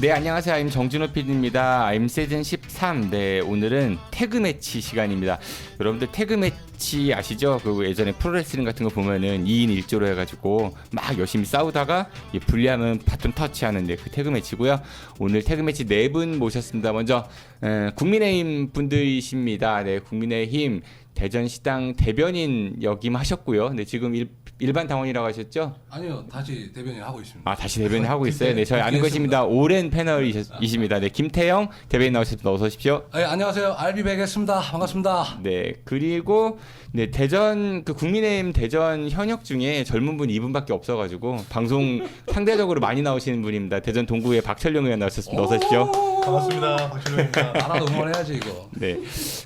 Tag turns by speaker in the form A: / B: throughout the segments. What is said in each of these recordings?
A: 네, 안녕하세요. I'm 정준호 PD입니다. I'm 시즌 13. 네, 오늘은 태그 매치 시간입니다. 여러분들 태그 매치 아시죠? 그 예전에 프로레슬링 같은 거 보면은 2인 1조로 해가지고 막 열심히 싸우다가 불리하면 바톤 터치하는 그 태그 매치고요. 오늘 태그 매치 4분 모셨습니다. 먼저 국민의힘 분들이십니다. 네, 국민의힘 대전시당 대변인 역임하셨고요. 네, 지금 일반 당원이라고 하셨죠?
B: 아니요, 다시 대변인 하고 있습니다.
A: 아, 다시 대변인 하고 있어요. 네, 저희 아는 것입니다. 오랜 패널이십니다. 네, 김태형 대변인 나오셨습니다. 어서 오십시오.
B: 네, 안녕하세요. 알비백했습니다. 반갑습니다.
A: 네, 그리고 네, 대전 그 국민의힘 대전 현역 중에 젊은 분 2분밖에 없어가지고 방송 상대적으로 많이 나오시는 분입니다. 대전 동구의 박철룡 의원 나오셨습니다. 어서 오십시오.
C: 반갑습니다. 박철룡입니다.
B: 나라도 응원해야지 이거.
A: 네,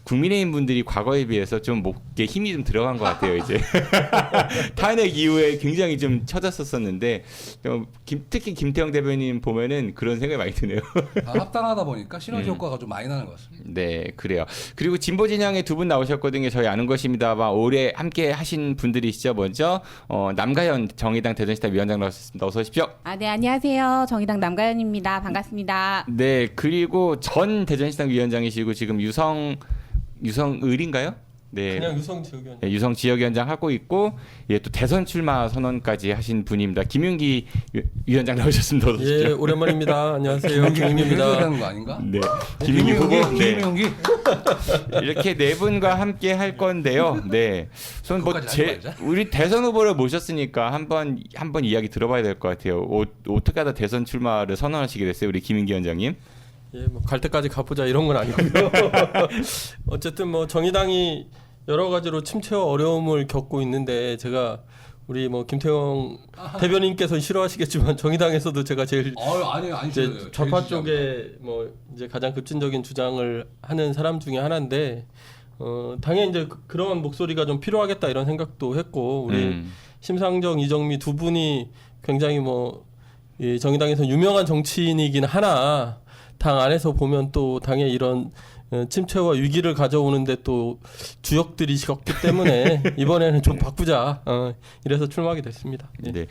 A: 국민의힘 분들이 과거에 비해서 좀 목에 힘이 좀 들어간 것 같아요. 이제 탄핵 이후에 굉장히 좀 처졌었는데 특히 김태형 대변인 보면은 그런 생각이 많이 드네요.
B: 다 합당하다 보니까 시너지 효과가 좀 많이 나는 것 같습니다.
A: 네, 그래요. 그리고 진보 진영에 두 분 나오셨거든요. 저희 아는 것입니다만 올해 함께 하신 분들이시죠. 먼저 남가연 정의당 대전시당 위원장 나오셨습니다. 어서 오십시오.
D: 아, 네, 안녕하세요. 정의당 남가연입니다. 반갑습니다.
A: 네, 그리고 전 대전시당 위원장이시고 지금 유성을인가요? 네.
C: 그냥 유성 지역위원.
A: 네, 유성 지역위원장 하고 있고 또 대선 출마 선언까지 하신 분입니다. 김윤기 위원장 나오셨습니다. 어서 오십시오.
C: 예, 오랜만입니다. 안녕하세요. 김윤기입니다.
B: 되는 거 아닌가?
A: 네, 김윤기 후보. 네.
B: 김윤기.
A: 이렇게 네 분과 함께 할 건데요. 네, 우선 우리 대선 후보를 모셨으니까 한번 이야기 들어봐야 될 것 같아요. 어떻게 하다 대선 출마를 선언하시게 됐어요, 우리 김윤기 위원장님?
C: 예, 뭐 갈 때까지 가보자 이런 건 아니고요. 어쨌든 뭐 정의당이 여러 가지로 침체와 어려움을 겪고 있는데 제가 우리 뭐 김태형 대변인께서 싫어하시겠지만 정의당에서도 제가 제일
B: 아니
C: 이제 좌파 쪽에 뭐 이제 가장 급진적인 주장을 하는 사람 중에 하나인데 당연히 이제 그런 목소리가 좀 필요하겠다 이런 생각도 했고 우리 심상정, 이정미 두 분이 굉장히 뭐 이 정의당에서 유명한 정치인이긴 하나 당 안에서 보면 또 당의 이런 침체와 위기를 가져오는데 또 주역들이 적기 때문에 이번에는 좀 바꾸자 이래서 출마하게 됐습니다. 예.
A: 네,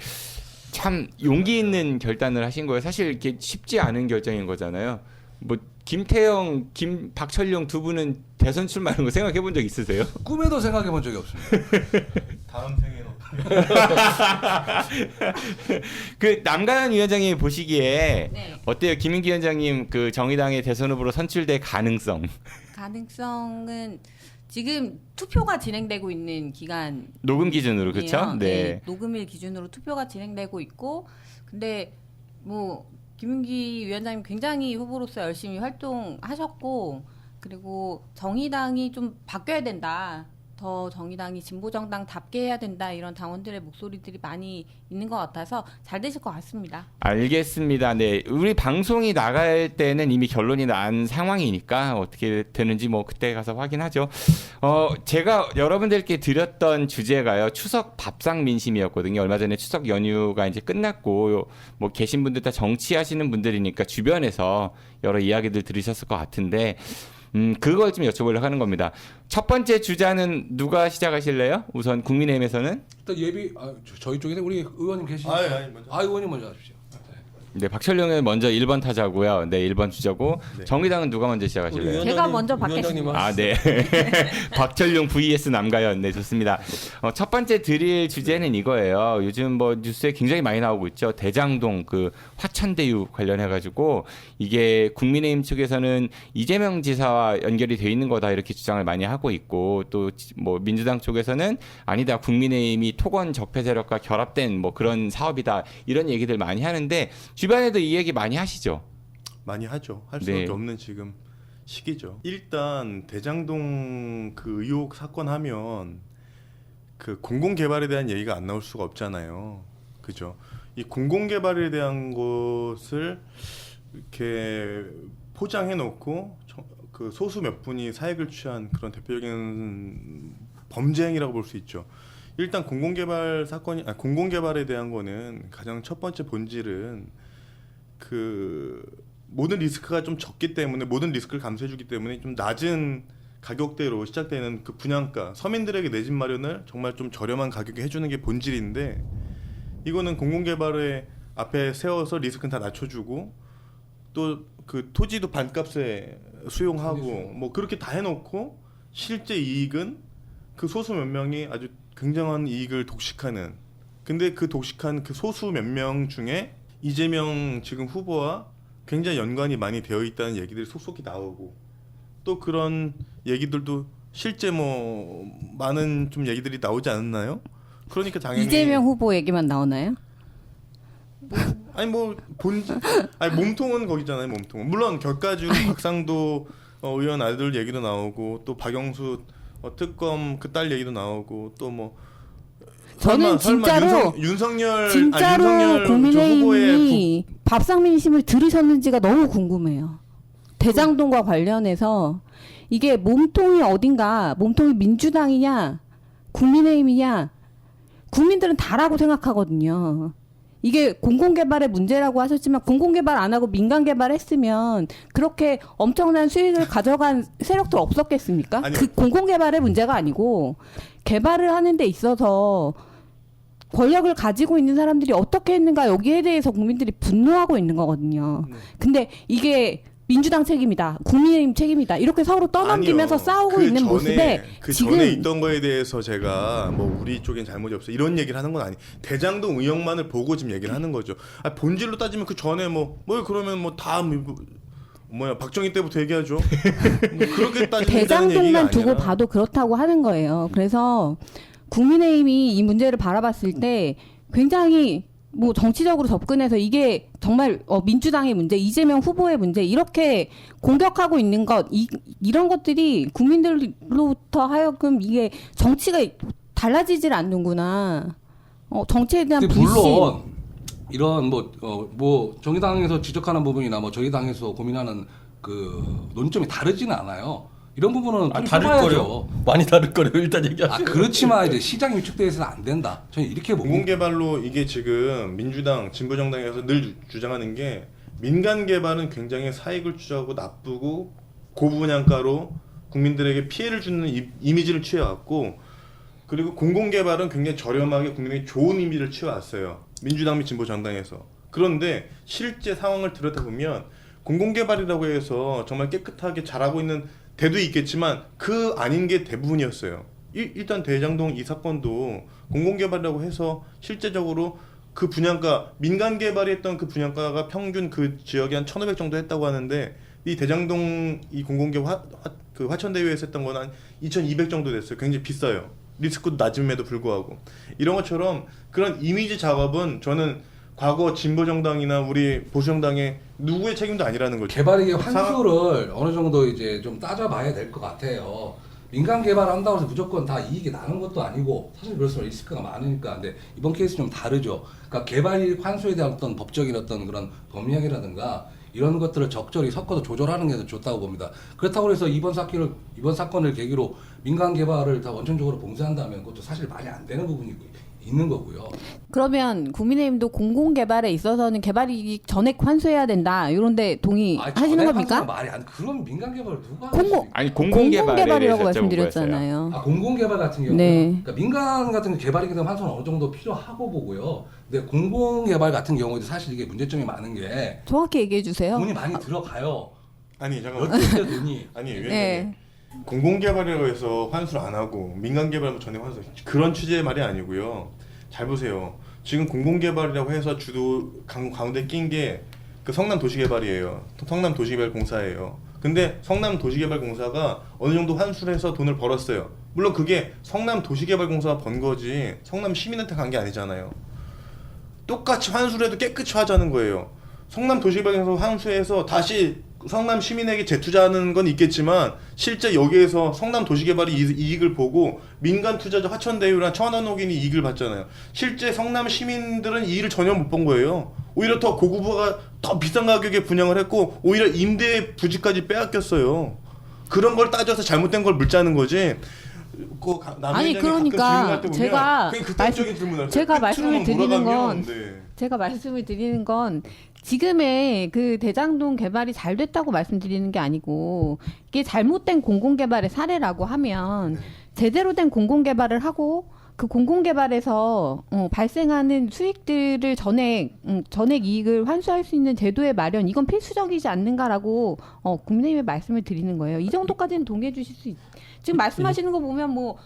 A: 참 용기 있는 결단을 하신 거예요. 사실 이렇게 쉽지 않은 결정인 거잖아요. 뭐 김태형, 박철룡 두 분은 대선 출마하는 거 생각해 본 적 있으세요?
B: 꿈에도 생각해 본 적이 없습니다.
C: 다음 생에는
A: 그 남가연 위원장님 보시기에
D: 네.
A: 어때요? 김윤기 위원장님 그 정의당의 대선 후보로 선출될 가능성?
D: 가능성은 지금 투표가 진행되고 있는 기간
A: 녹음 기준으로 그렇죠?
D: 네. 녹음일 기준으로 투표가 진행되고 있고 근데 뭐 김윤기 위원장님 굉장히 후보로서 열심히 활동하셨고 그리고 정의당이 좀 바뀌어야 된다. 더 정의당이 진보정당답게 해야 된다. 이런 당원들의 목소리들이 많이 있는 것 같아서 잘 되실 것 같습니다.
A: 알겠습니다. 네, 우리 방송이 나갈 때는 이미 결론이 난 상황이니까 어떻게 되는지 뭐 그때 가서 확인하죠. 제가 여러분들께 드렸던 주제가요. 추석 밥상 민심이었거든요. 얼마 전에 추석 연휴가 이제 끝났고 뭐 계신 분들 다 정치하시는 분들이니까 주변에서 여러 이야기들 들으셨을 것 같은데 그걸 좀 여쭤보려고 하는 겁니다. 첫 번째 주자는 누가 시작하실래요? 우선 국민의힘에서는
B: 일단 예비 저희 쪽에 우리 의원님 계시니까.
C: 먼저.
B: 의원님 먼저 하십시오.
A: 네, 박철룡은 먼저 1번 타자고요. 네, 1번 주자고.
C: 네.
A: 정의당은 누가 먼저 시작하실래요?
D: 제가 먼저 받겠습니다.
A: 아, 네. 박철룡 vs 남가연. 네, 좋습니다. 첫 번째 드릴 주제는 이거예요. 요즘 뭐 뉴스에 굉장히 많이 나오고 있죠. 대장동 그 화천대유 관련해가지고 이게 국민의힘 측에서는 이재명 지사와 연결이 돼 있는 거다 이렇게 주장을 많이 하고 있고 또 뭐 민주당 쪽에서는 아니다. 국민의힘이 토건 적폐 세력과 결합된 뭐 그런 사업이다. 이런 얘기들 많이 하는데 주변에도 이 얘기 많이 하시죠?
E: 많이 하죠. 할 수밖에
A: 네.
E: 없는 지금 시기죠. 일단 대장동 그 의혹 사건 하면 그 공공개발에 대한 얘기가 안 나올 수가 없잖아요. 그죠? 이 공공개발에 대한 것을 이렇게 포장해 놓고 그 소수 몇 분이 사익을 취한 그런 대표적인 범죄 행위라고 볼 수 있죠. 일단 공공개발에 대한 거는 가장 첫 번째 본질은 그 모든 리스크가 좀 적기 때문에 모든 리스크를 감수해주기 때문에 좀 낮은 가격대로 시작되는 그 분양가, 서민들에게 내 집 마련을 정말 좀 저렴한 가격에 해주는 게 본질인데 이거는 공공개발의 앞에 세워서 리스크는 다 낮춰주고 또 그 토지도 반값에 수용하고 뭐 그렇게 다 해놓고 실제 이익은 그 소수 몇 명이 아주 굉장한 이익을 독식하는. 근데 그 독식한 그 소수 몇 명 중에 이재명 지금 후보와 굉장히 연관이 많이 되어 있다는 얘기들이 속속히 나오고 또 그런 얘기들도 실제 뭐 많은 좀 얘기들이 나오지 않았나요? 그러니까 당연히
D: 이재명 후보 얘기만 나오나요?
E: 아니 뭐 아니 몸통은 거기잖아요. 몸통은 물론 결과적으로 박상도 의원 아들 얘기도 나오고 또 박영수 특검 그 딸 얘기도 나오고 또 뭐
D: 저는 진짜로
E: 윤석열
D: 국민의힘이 밥상민심을 들으셨는지가 너무 궁금해요. 대장동과 관련해서 이게 몸통이 어딘가, 몸통이 민주당이냐 국민의힘이냐, 국민들은 다라고 생각하거든요. 이게 공공개발의 문제라고 하셨지만 공공개발 안 하고 민간개발했으면 그렇게 엄청난 수익을 가져간 세력도 없었겠습니까?
E: 아니요.
D: 그 공공개발의 문제가 아니고 개발을 하는 데 있어서 권력을 가지고 있는 사람들이 어떻게 했는가, 여기에 대해서 국민들이 분노하고 있는 거거든요. 근데 이게 민주당 책임이다, 국민의힘 책임이다, 이렇게 서로 떠넘기면서
E: 아니요.
D: 싸우고
E: 그
D: 있는
E: 전에,
D: 모습에
E: 그
D: 지금
E: 전에 있던 거에 대해서 제가 뭐 우리 쪽엔 잘못이 없어 이런 얘기를 하는 건 아니. 대장동 의혹만을 보고 지금 얘기를 하는 거죠. 본질로 따지면 그 전에 뭐 그러면 뭐 다 뭐야 박정희 때부터 얘기하죠. 뭐 그렇게 따지면
D: 대장동만 두고 봐도 그렇다고 하는 거예요. 그래서 국민의힘이 이 문제를 바라봤을 때 굉장히 뭐 정치적으로 접근해서 이게 정말 민주당의 문제, 이재명 후보의 문제, 이렇게 공격하고 있는 것, 이런 것들이 국민들로부터 하여금 이게 정치가 달라지질 않는구나. 정치에 대한
B: 근데
D: 불신.
B: 물론 이런 뭐 정의당에서 지적하는 부분이나 뭐 저희 당에서 고민하는 그 논점이 다르지는 않아요. 이런 부분은 좀
C: 다를
B: 해봐야죠.
C: 거요. 많이 다를 거요. 일단 얘기하세요.
B: 그렇지만 이제 시장이 위축돼서는 안 된다. 저는 이렇게 보고
E: 공공개발로 이게 지금 민주당 진보정당에서 늘 주장하는 게 민간 개발은 굉장히 사익을 추구하고 나쁘고 고분양가로 국민들에게 피해를 주는 이미지를 취해왔고, 그리고 공공개발은 굉장히 저렴하게 국민에게 좋은 이미지를 취해왔어요. 민주당 및 진보정당에서. 그런데 실제 상황을 들여다보면 공공개발이라고 해서 정말 깨끗하게 잘하고 있는 대도 있겠지만 그 아닌 게 대부분이었어요. 일단 대장동 이 사건도 공공개발이라고 해서 실제적으로 그 분양가, 민간 개발이 했던 그 분양가가 평균 그 지역에 한 1,500 정도 했다고 하는데 이 대장동 이 공공개발 그 화천대유에서 했던 건 한 2,200 정도 됐어요. 굉장히 비싸요. 리스크도 낮음에도 불구하고. 이런 것처럼 그런 이미지 작업은 저는 과거 진보정당이나 우리 보수정당의 누구의 책임도 아니라는 거죠.
B: 개발의 환수를 어느 정도 이제 좀 따져봐야 될 것 같아요. 민간 개발한다고 해서 무조건 다 이익이 나는 것도 아니고 사실 그럴수록 리스크가 많으니까. 근데 이번 케이스 좀 다르죠. 그러니까 개발 환수에 대한 어떤 법적인 어떤 그런 법령이라든가 이런 것들을 적절히 섞어서 조절하는 게 더 좋다고 봅니다. 그렇다고 해서 이번 사건을 계기로 민간 개발을 다 원천적으로 봉쇄한다면 그것도 사실 말이 안 되는 부분이 있는 거고요.
D: 그러면 국민의힘도 공공개발에 있어서는 개발이익 전액 환수해야 된다, 이런데 동의하시는 겁니까?
B: 말이 안. 그럼 민간 개발을 누가
A: 아니 공공개발이라고
D: 말씀드렸잖아요.
B: 공공개발 같은 경우,
D: 네.
B: 그러니까 민간 같은 개발이기 때문에 환수는 어느 정도 필요하고 보고요. 근데 공공개발 같은 경우도 사실 이게 문제점이 많은 게
D: 정확히 얘기해 주세요.
B: 돈이 많이 들어가요.
E: 아니 잠깐만.
B: 어떻게 돈이?
E: 아니 왜?
D: 네.
E: 공공개발이라고 해서 환수를 안 하고 민간개발은 전액 환수, 그런 취지의 말이 아니고요. 잘 보세요. 지금 공공개발이라고 해서 주도 가운데 낀 게 그 성남도시개발이에요. 성남도시개발공사예요. 근데 성남도시개발공사가 어느 정도 환수를 해서 돈을 벌었어요. 물론 그게 성남도시개발공사가 번 거지 성남시민한테 간 게 아니잖아요. 똑같이 환수를 해도 깨끗이 하자는 거예요. 성남도시개발공사 환수해서 다시 성남 시민에게 재투자하는 건 있겠지만 실제 여기에서 성남 도시개발이 이익을 보고 민간 투자자 화천대유랑 청와대녹인이 이익을 봤잖아요. 실제 성남 시민들은 이익을 전혀 못 본 거예요. 오히려 더 고급화가 더 비싼 가격에 분양을 했고 오히려 임대 부지까지 빼앗겼어요. 그런 걸 따져서 잘못된 걸 묻자는 거지.
D: 아니 그러니까 제가 말씀을 드리는 건 지금의 그 대장동 개발이 잘 됐다고 말씀드리는 게 아니고, 이게 잘못된 공공개발의 사례라고 하면 제대로 된 공공개발을 하고 그 공공개발에서 발생하는 수익들을 전액 이익을 환수할 수 있는 제도의 마련 이건 필수적이지 않는가라고 국민의힘에 말씀을 드리는 거예요. 이 정도까지는 동의해 주실 수 지금 말씀하시는 거 보면 뭐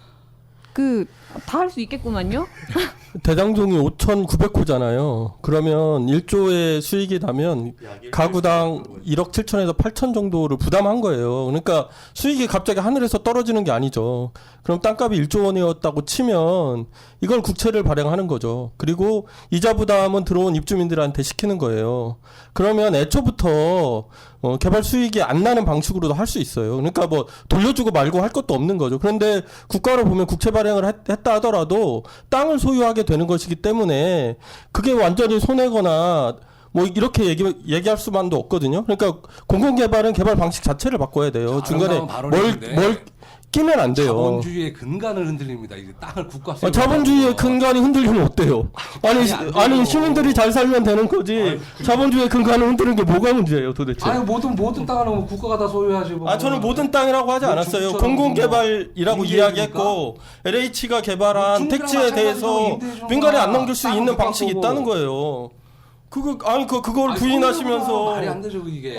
D: 다 할 수 있겠구만요.
C: 대장동이 5,900호잖아요. 그러면 1조의 수익이 나면 가구당 1억 7천에서 8천 정도를 부담한 거예요. 그러니까 수익이 갑자기 하늘에서 떨어지는 게 아니죠. 그럼 땅값이 1조 원이었다고 치면 이걸 국채를 발행하는 거죠. 그리고 이자 부담은 들어온 입주민들한테 시키는 거예요. 그러면 애초부터 개발 수익이 안 나는 방식으로도 할 수 있어요. 그러니까 뭐 돌려주고 말고 할 것도 없는 거죠. 그런데 국가로 보면 국채 발행을 했다 하더라도 땅을 소유하게 되는 것이기 때문에 그게 완전히 손해거나 뭐 이렇게 얘기할 수만도 없거든요. 그러니까 공공개발은 개발 방식 자체를 바꿔야 돼요. 중간에 뭘 끼면 안 돼요.
B: 자본주의의 근간을 흔들립니다. 이제 땅을 국가
C: 자본주의의 근간이 흔들리면 어때요? 아니 시민들이 잘 살면 되는 거지. 자본주의의 근간을 흔드는 게 뭐가 문제예요, 도대체?
B: 아니 모든 땅은 뭐 국가가 다 소유하지 뭐.
C: 저는 모든 땅이라고 하지 않았어요. 공공개발이라고 이야기했고 LH가 개발한 택지에 대해서 민간에 안 넘길 수 있는 방식이 있다는 거예요. 그걸 부인하시면서
B: 말이 안 되죠 이게.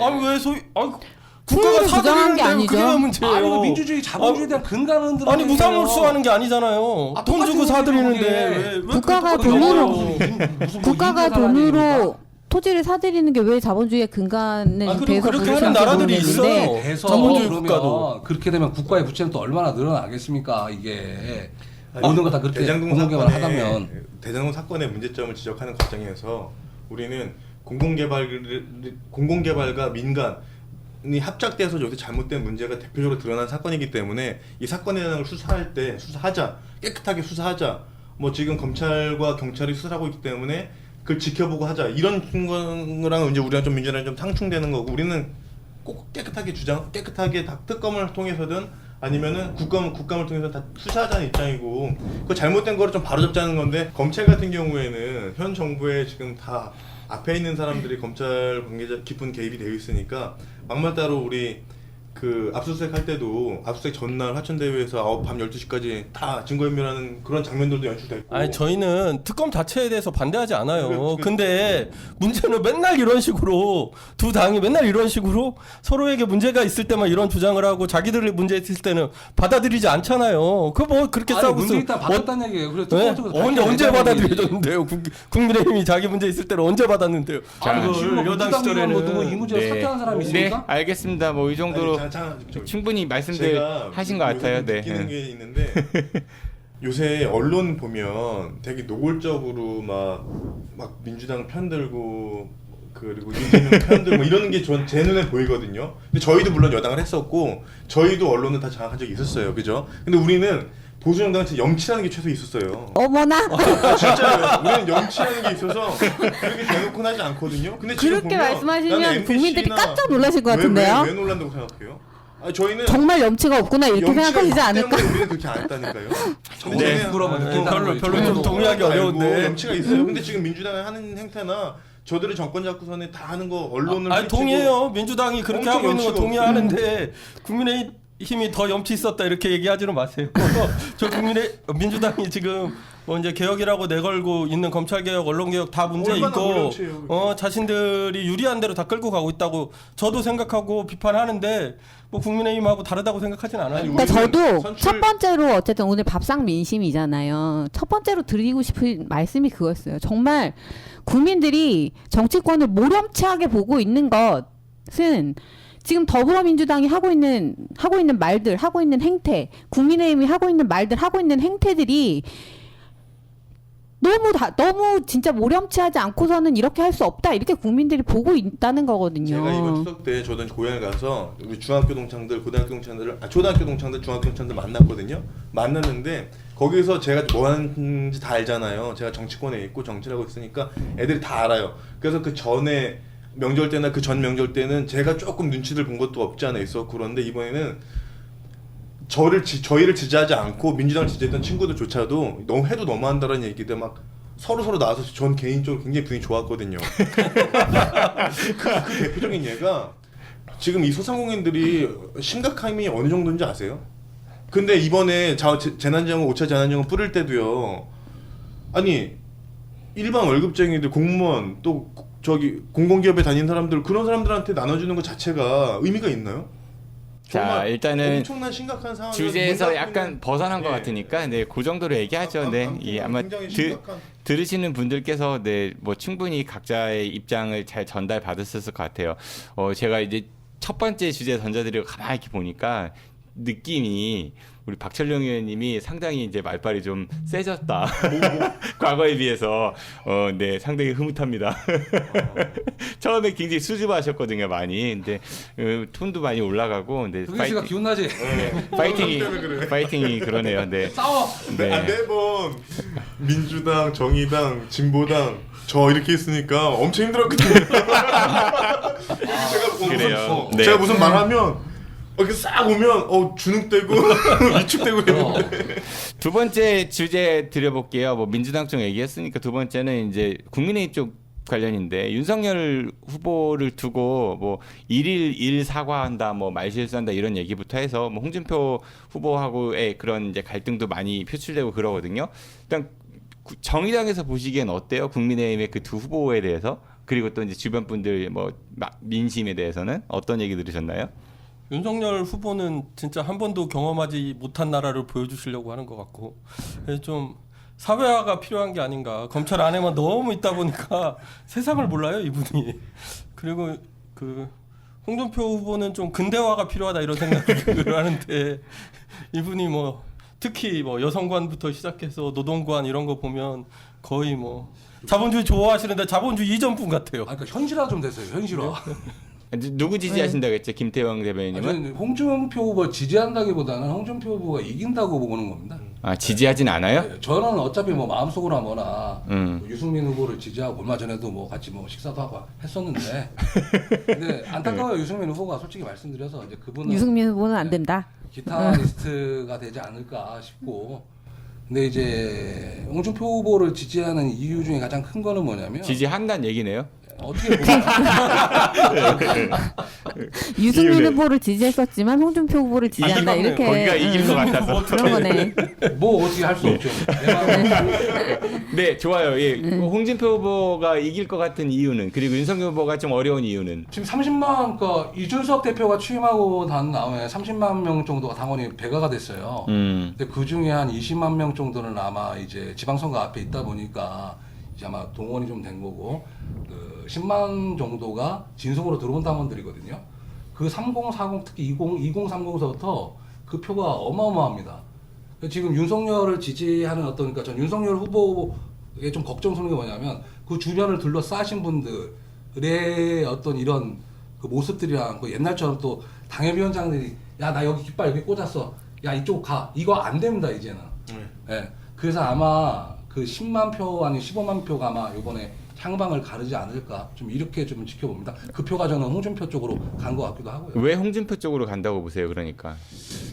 C: 국가가
D: 부정한 게
C: 사들이는데 그게 왜 문제예요?
B: 아니 민주주의 자본주의에 대한 근간을 흔들어.
C: 아니 무상몰수하는 게 아니잖아요. 돈 주고 사들이는데 왜
D: 국가가 돈으로 토지를 사들이는 게 왜 자본주의의 근간에 대해서
C: 그렇게
D: 그렇지
C: 하는
D: 않게
C: 나라들이
D: 보이는데
C: 있어요. 자본주의
B: 그러면
C: 국가도.
B: 그렇게 되면 국가의 부채는 또 얼마나 늘어나겠습니까 이게.
E: 아니,
B: 모든 거 다 그렇게 공공개발을 하다면.
E: 대장동 사건의 문제점을 지적하는 과정에서 우리는 공공개발과 민간이 합작돼서 여기서 잘못된 문제가 대표적으로 드러난 사건이기 때문에 이 사건에 대한 걸 수사하자 깨끗하게 수사하자 뭐 지금 검찰과 경찰이 수사하고 있기 때문에 그걸 지켜보고 하자 이런 거랑 이제 우리가 좀 민주당이 좀 상충되는 거고 우리는 꼭 깨끗하게 특검을 통해서든 아니면은 국감을 통해서 다 수사하자는 입장이고 그 잘못된 거를 좀 바로잡자는 건데 검찰 같은 경우에는 현 정부에 지금 다 앞에 있는 사람들이 검찰 관계자 깊은 개입이 되어 있으니까 막말따로 우리 그 압수수색 할 때도 압수수색 전날 화천대유에서 밤 12시까지 다 증거인멸하는 그런 장면들도 연출됐고.
C: 아니 저희는 특검 자체에 대해서 반대하지 않아요.
E: 그래.
C: 근데 문제는 맨날 이런 식으로 두 당이 맨날 이런 식으로 서로에게 문제가 있을 때만 이런 주장을 하고 자기들의 문제 있을 때는 받아들이지 않잖아요. 그 뭐 그렇게 싸우고
B: 문제 있다 받았다는 얘기예요. 그래서
C: 네? 언제
B: 받아들여야
C: 받아들여졌는데요? 국민의힘이 자기 문제 있을 때는 언제 받았는데요?
B: 아니 지금 뭐
C: 여당
B: 민주당이면 뭐 누구 이
C: 시절에는
B: 문제로 사퇴한 사람이 있습니까?
A: 네, 알겠습니다. 뭐 이 정도로 충분히 말씀들 하신 것 같아요. 네.
E: 느끼는 게 있는데 요새 언론 보면 되게 노골적으로 막 민주당 편들고 그리고 이재명 편들고 뭐 이러는 게 제 눈에 보이거든요. 근데 저희도 물론 여당을 했었고 저희도 언론을 다 장악한 적이 있었어요. 그죠? 근데 우리는 보수정당은 진짜 염치라는 게 최소 있었어요.
D: 어머나
E: 진짜요. 우리는 염치라는 게 있어서 그렇게 대놓고는 하지 않거든요. 근데 지금
D: 그렇게
E: 보면
D: 말씀하시면
E: 나는
D: 국민들이
E: MBC 나
D: 깜짝 놀라실 것 같은데요.
E: 왜 놀란다고 생각해요? 저희는
D: 정말 염치가 없구나 이렇게
E: 염치가
D: 생각하시지
E: 있기
D: 않을까?
E: 때문에 우리는 그렇게 안 했다니까요.
B: 네.
C: 별로 좀 동의하기 어려운데.
E: 염치가 있어요. 근데 지금 민주당이 하는 행태나 저들의 정권 잡고서는 다 하는 거 언론을 펼치고
C: 동의해요. 민주당이 그렇게
E: 엄청
C: 하고 있는 거
E: 염치가
C: 동의하는데 국민의힘이 더 염치 있었다 이렇게 얘기하지는 마세요. 민주당이 지금 뭐 이제 개혁이라고 내걸고 있는 검찰개혁, 언론개혁 다 문제
E: 얼마나
C: 있고
E: 어려운지요, 그렇게.
C: 자신들이 유리한 대로 다 끌고 가고 있다고 저도 생각하고 비판하는데 뭐 국민의힘하고 다르다고 생각하진 않아요.
E: 아니,
D: 그러니까
E: 우리는
D: 저도
E: 선출-
D: 첫 번째로 어쨌든 오늘 밥상 민심이잖아요. 첫 번째로 드리고 싶은 말씀이 그거였어요. 정말 국민들이 정치권을 모렴치하게 보고 있는 것은 지금 더불어민주당이 하고 있는 말들, 하고 있는 행태, 국민의힘이 하고 있는 말들, 하고 있는 행태들이 너무 진짜 모렴치하지 않고서는 이렇게 할 수 없다 이렇게 국민들이 보고 있다는 거거든요.
E: 제가 이번 추석 때 저도 고향에 가서 우리 중학교 동창들, 고등학교 동창들, 초등학교 동창들, 중학교 동창들 만났거든요. 만났는데 거기서 제가 뭐 하는지 다 알잖아요. 제가 정치권에 있고 정치를 하고 있으니까 애들이 다 알아요. 그래서 그 전에 명절 때나 그 전 명절 때는 제가 조금 눈치를 본 것도 없지 않아 있었고 그런데 이번에는 저희를 지지하지 않고 민주당을 지지했던 친구들조차도 해도 너무한다는 얘기들 막 서로 나와서 전 개인적으로 굉장히 분위기 좋았거든요. 그 대표적인 예가 지금 이 소상공인들이 심각함이 어느 정도인지 아세요? 근데 이번에 재난지원금 5차 재난지원금 뿌릴 때도요. 아니 일반 월급쟁이들 공무원 또 저기 공공기업에 다니는 사람들 그런 사람들한테 나눠주는 것 자체가 의미가 있나요?
A: 자,
E: 정말
A: 일단은
E: 엄청난 심각한 상황
A: 주제에서 약간 벗어난 것 같으니까 네, 그 정도로 얘기하죠. 네, 아마
E: 굉장히 심각한
A: 들으시는 분들께서 네, 뭐 충분히 각자의 입장을 잘 전달 받았을 것 같아요. 제가 이제 첫 번째 주제 던져드리고 가만히 이렇게 보니까 느낌이 우리 박철룡 의원님이 상당히 이제 말빨이 좀 세졌다. 과거에 비해서 네, 상당히 흐뭇합니다. 처음에 굉장히 수줍어하셨거든요, 많이. 근데 톤도 많이 올라가고, 근데
B: 동현 씨가 기운 나지.
A: 파이팅이 그러네요. 네.
B: 싸워.
A: 네.
E: 매번 민주당, 정의당, 진보당 저 이렇게 있으니까 엄청 힘들었거든요.
A: 그래요. 네.
E: 제가 무슨 말하면 이렇게 싹 오면 주눅되고 위축되고 이러는데
A: 두 번째 주제 드려볼게요. 뭐 민주당 쪽 얘기했으니까 두 번째는 이제 국민의힘 쪽 관련인데 윤석열 후보를 두고 뭐 일일 사과한다, 뭐 말실수한다 이런 얘기부터 해서 뭐 홍준표 후보하고의 그런 이제 갈등도 많이 표출되고 그러거든요. 일단 정의당에서 보시기엔 어때요? 국민의힘의 그 두 후보에 대해서 그리고 또 이제 주변 분들 뭐 민심에 대해서는 어떤 얘기 들으셨나요?
C: 윤석열 후보는 진짜 한 번도 경험하지 못한 나라를 보여주시려고 하는 것 같고 그래서 좀 사회화가 필요한 게 아닌가. 검찰 안에만 너무 있다 보니까 세상을 몰라요 이분이. 그리고 그 홍준표 후보는 좀 근대화가 필요하다 이런 생각을 하는데 이분이 뭐 특히 뭐 여성관부터 시작해서 노동관 이런 거 보면 거의 뭐 자본주의 좋아하시는데 자본주의 이전 분 같아요.
B: 그러니까 현실화 좀 됐어요. 현실화.
A: 누구 지지하신다고 했죠? 김태형 대변인님은?
B: 저는 홍준표 후보 지지한다기보다는 홍준표 후보가 이긴다고 보는 겁니다.
A: 아, 지지하진 않아요?
B: 네, 저는 어차피 뭐 마음속으로 하거나 유승민 후보를 지지하고 얼마 전에도 뭐 같이 뭐 식사도 하고 했었는데 근데 안타까워요. 유승민 후보가 솔직히 말씀드려서 이제 그분은
D: 유승민 후보는 안 된다.
B: 기타리스트가 되지 않을까 싶고 근데 이제 홍준표 후보를 지지하는 이유 중에 가장 큰 거는 뭐냐면
A: 지지한다는 얘기네요.
B: 어떻게 보면
D: 유승민 후보를 지지했었지만 홍준표 후보를 지지한다
C: 아니,
D: 이렇게
A: 거기가 이길 것 같아서.
D: 그런 거네.
B: 뭐 어떻게 할 수 없죠.
A: 네, 좋아요. 예. 홍준표 후보가 이길 것 같은 이유는 그리고 윤석열 후보가 좀 어려운 이유는
B: 지금 30만 그러니까 이준석 대표가 취임하고 난 다음에 30만 명 정도가 당원이 배가가 됐어요. 근데 그 중에 한 20만 명 정도는 아마 이제 지방선거 앞에 있다 보니까 이제 아마 동원이 좀 된 거고 그 10만 정도가 진성으로 들어온 당원들이거든요. 그 30, 40 특히 2030서부터 그 표가 어마어마합니다. 지금 윤석열을 지지하는 어떤 그러니까 전 윤석열 후보에 좀 걱정스러운 게 뭐냐면 그 주변을 둘러싸신 분들의 어떤 이런 그 모습들이랑 그 옛날처럼 또 당협위원장들이 야 나 여기 깃발 여기 꽂았어 야 이쪽 가 이거 안 됩니다 이제는. 네. 그래서 아마 그 10만 표 아니 15만 표가 아마 이번에 향방을 가르지 않을까 좀 이렇게 좀 지켜봅니다. 그 표가 저는 홍준표 쪽으로 간 것 같기도 하고요.
A: 왜 홍준표 쪽으로 간다고 보세요? 그러니까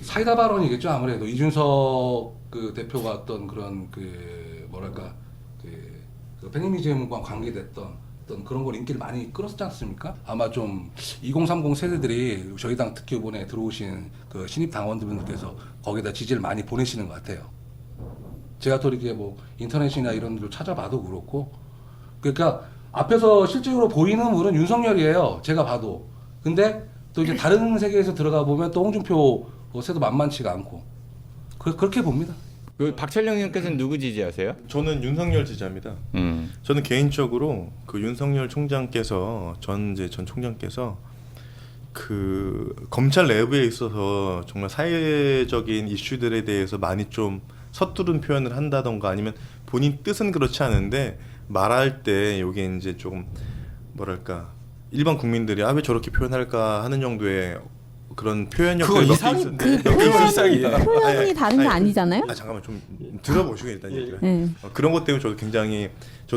B: 사이다 발언이겠죠 아무래도 이준석 그 대표가 어떤 그런 그 뭐랄까 그 페미니즘과 관계됐던 어떤 그런 걸 인기를 많이 끌었지 않습니까? 아마 좀 2030 세대들이 저희 당 특히 이번에 들어오신 그 신입 당원들께서 거기다 지지를 많이 보내시는 것 같아요. 제가 또 이렇게 뭐 인터넷이나 이런 데로 찾아봐도 그렇고 그러니까 앞에서 실질적으로 보이는 분은 윤석열이에요. 제가 봐도. 근데 또 이제 다른 세계에서 들어가 보면 또 홍준표 세도 만만치가 않고 그렇게 봅니다.
A: 그 박철영 의원께서는 누구 지지하세요?
E: 저는 윤석열 지지합니다. 저는 개인적으로 그 윤석열 총장께서 전 총장께서 그 검찰 내부에 있어서 정말 사회적인 이슈들에 대해서 많이 좀 서투른 표현을 한다던가 아니면 본인 뜻은 그렇지 않은데 말할 때 이게 이제 조금 뭐랄까 일반 국민들이 왜 저렇게 표현할까 하는 정도의 그런 표현력들이
C: 그거
E: 몇 개
C: 이상인데.
E: 있는데
C: 그거 이상이야.
D: 표현이 다른 게 아니잖아요.
E: 잠깐만 좀 들어보시고 일단 얘기를
D: 네.
E: 그런 것 때문에 저도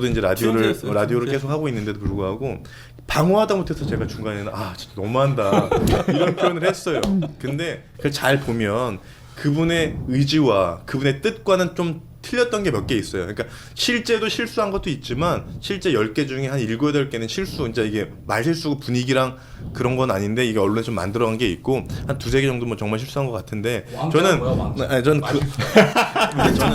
E: 이제
C: 진지했어요,
E: 라디오를
C: 진지해.
E: 계속 하고 있는데도 불구하고 방어하다 못해서 제가 중간에는 진짜 너무한다 이런 표현을 했어요. 근데 그걸 잘 보면 그분의 의지와 그분의 뜻과는 좀 틀렸던 게 몇 개 있어요. 그러니까 실제도 실수한 것도 있지만 실제 10개 중에 한 7, 8개는 실수. 이제 이게 말실수고 분위기랑 그런 건 아닌데 이게 언론에 좀 만들어간 게 있고 한 2, 3개 정도면 정말 실수한 것 같은데
B: 왕자는 뭐야, 왕자?
E: 저는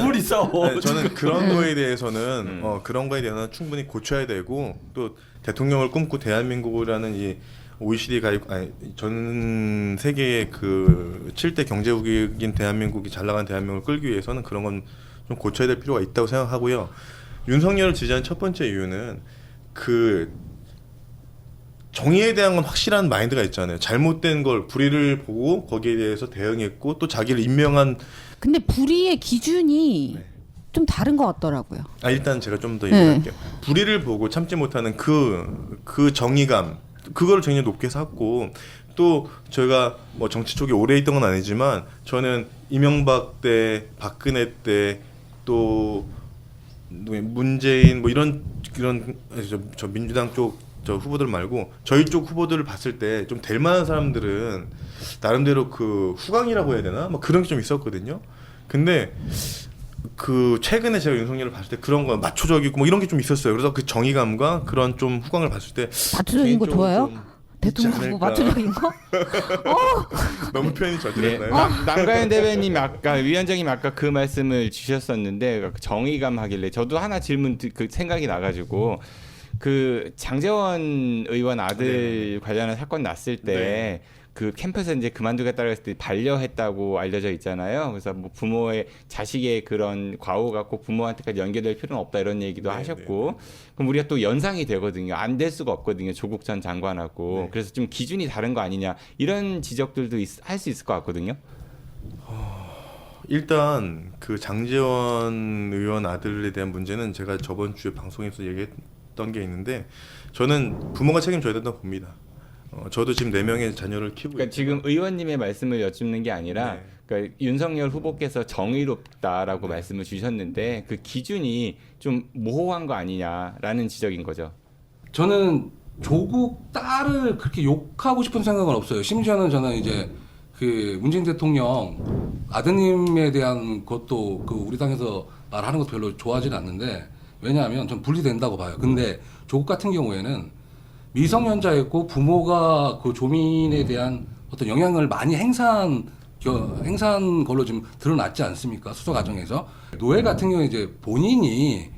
C: 물 있어.
E: 저는 그런 거에 대해서는 그런 거에 대해서는 충분히 고쳐야 되고 또 대통령을 꿈꾸 대한민국이라는 이 OECD 가입 전 세계의 그 7대 경제국인 대한민국이 잘 나간 대한민국을 끌기 위해서는 그런 건 좀 고쳐야 될 필요가 있다고 생각하고요. 윤석열을 지지하는 첫 번째 이유는 그 정의에 대한 건 확실한 마인드가 있잖아요. 잘못된 걸 불의를 보고 거기에 대해서 대응했고 또 자기를 임명한
F: 근데 불의의 기준이
E: 네.
F: 좀 다른 것 같더라고요.
E: 일단 제가 좀 더 얘기할게요. 불의를 보고 참지 못하는 그 정의감 그걸 굉장히 높게 샀고 또 저희가 뭐 정치 쪽에 오래 있던 건 아니지만 저는 이명박 때 박근혜 때 또 문재인 뭐 이런 저 민주당 쪽 저 후보들 말고 저희 쪽 후보들을 봤을 때 좀 될 만한 사람들은 나름대로 그 후광이라고 해야 되나 뭐 그런 게 좀 있었거든요. 근데 그 최근에 제가 윤석열을 봤을 때 그런 거 마초적이고 뭐 이런 게 좀 있었어요. 그래서 그 정의감과 그런 좀 후광을 봤을 때
F: 마초적인 거
E: 개인적으로
F: 좋아요?
E: 좀
F: 대통령
E: 있지
F: 후보
E: 않을까.
F: 마초적인 거?
E: 너무 표현이
A: 네,
E: 저질했나요?
A: 남가연 대변님 아까 위원장님 아까 그 말씀을 주셨었는데 정의감 하길래 저도 하나 질문 그 생각이 나가지고 그 장제원 의원 아들 관련한 사건 났을 때 그 캠퍼스에 이제 그만두겠다고 했을 때 반려했다고 알려져 있잖아요. 그래서 뭐 부모의 자식의 그런 과오가 꼭 부모한테까지 연계될 필요는 없다 이런 얘기도 하셨고 그럼 우리가 또 연상이 되거든요. 안 될 수가 없거든요. 조국 전 장관하고 그래서 좀 기준이 다른 거 아니냐 이런 지적들도 할 수 있을 것 같거든요.
E: 일단 그 장제원 의원 아들에 대한 문제는 제가 저번 주에 방송에서 얘기했던 게 있는데 저는 부모가 책임져야 된다고 봅니다. 저도 지금 4명의 자녀를 키우고
A: 그러니까 지금 의원님의 말씀을 여쭙는 게 아니라
E: 네.
A: 그러니까 윤석열 후보께서 정의롭다라고 말씀을 주셨는데 그 기준이 좀 모호한 거 아니냐라는 지적인 거죠.
B: 저는 조국 딸을 그렇게 욕하고 싶은 생각은 없어요. 심지어는 저는 이제 그 문재인 대통령 아드님에 대한 것도 그 우리 당에서 말하는 것도 별로 좋아하지는 않는데 왜냐하면 전 분리된다고 봐요. 근데 조국 같은 경우에는 미성년자였고 부모가 그 조민에 대한 어떤 영향을 많이 행사한 걸로 지금 드러났지 않습니까? 수사 과정에서. 노예 같은 경우에 이제 본인이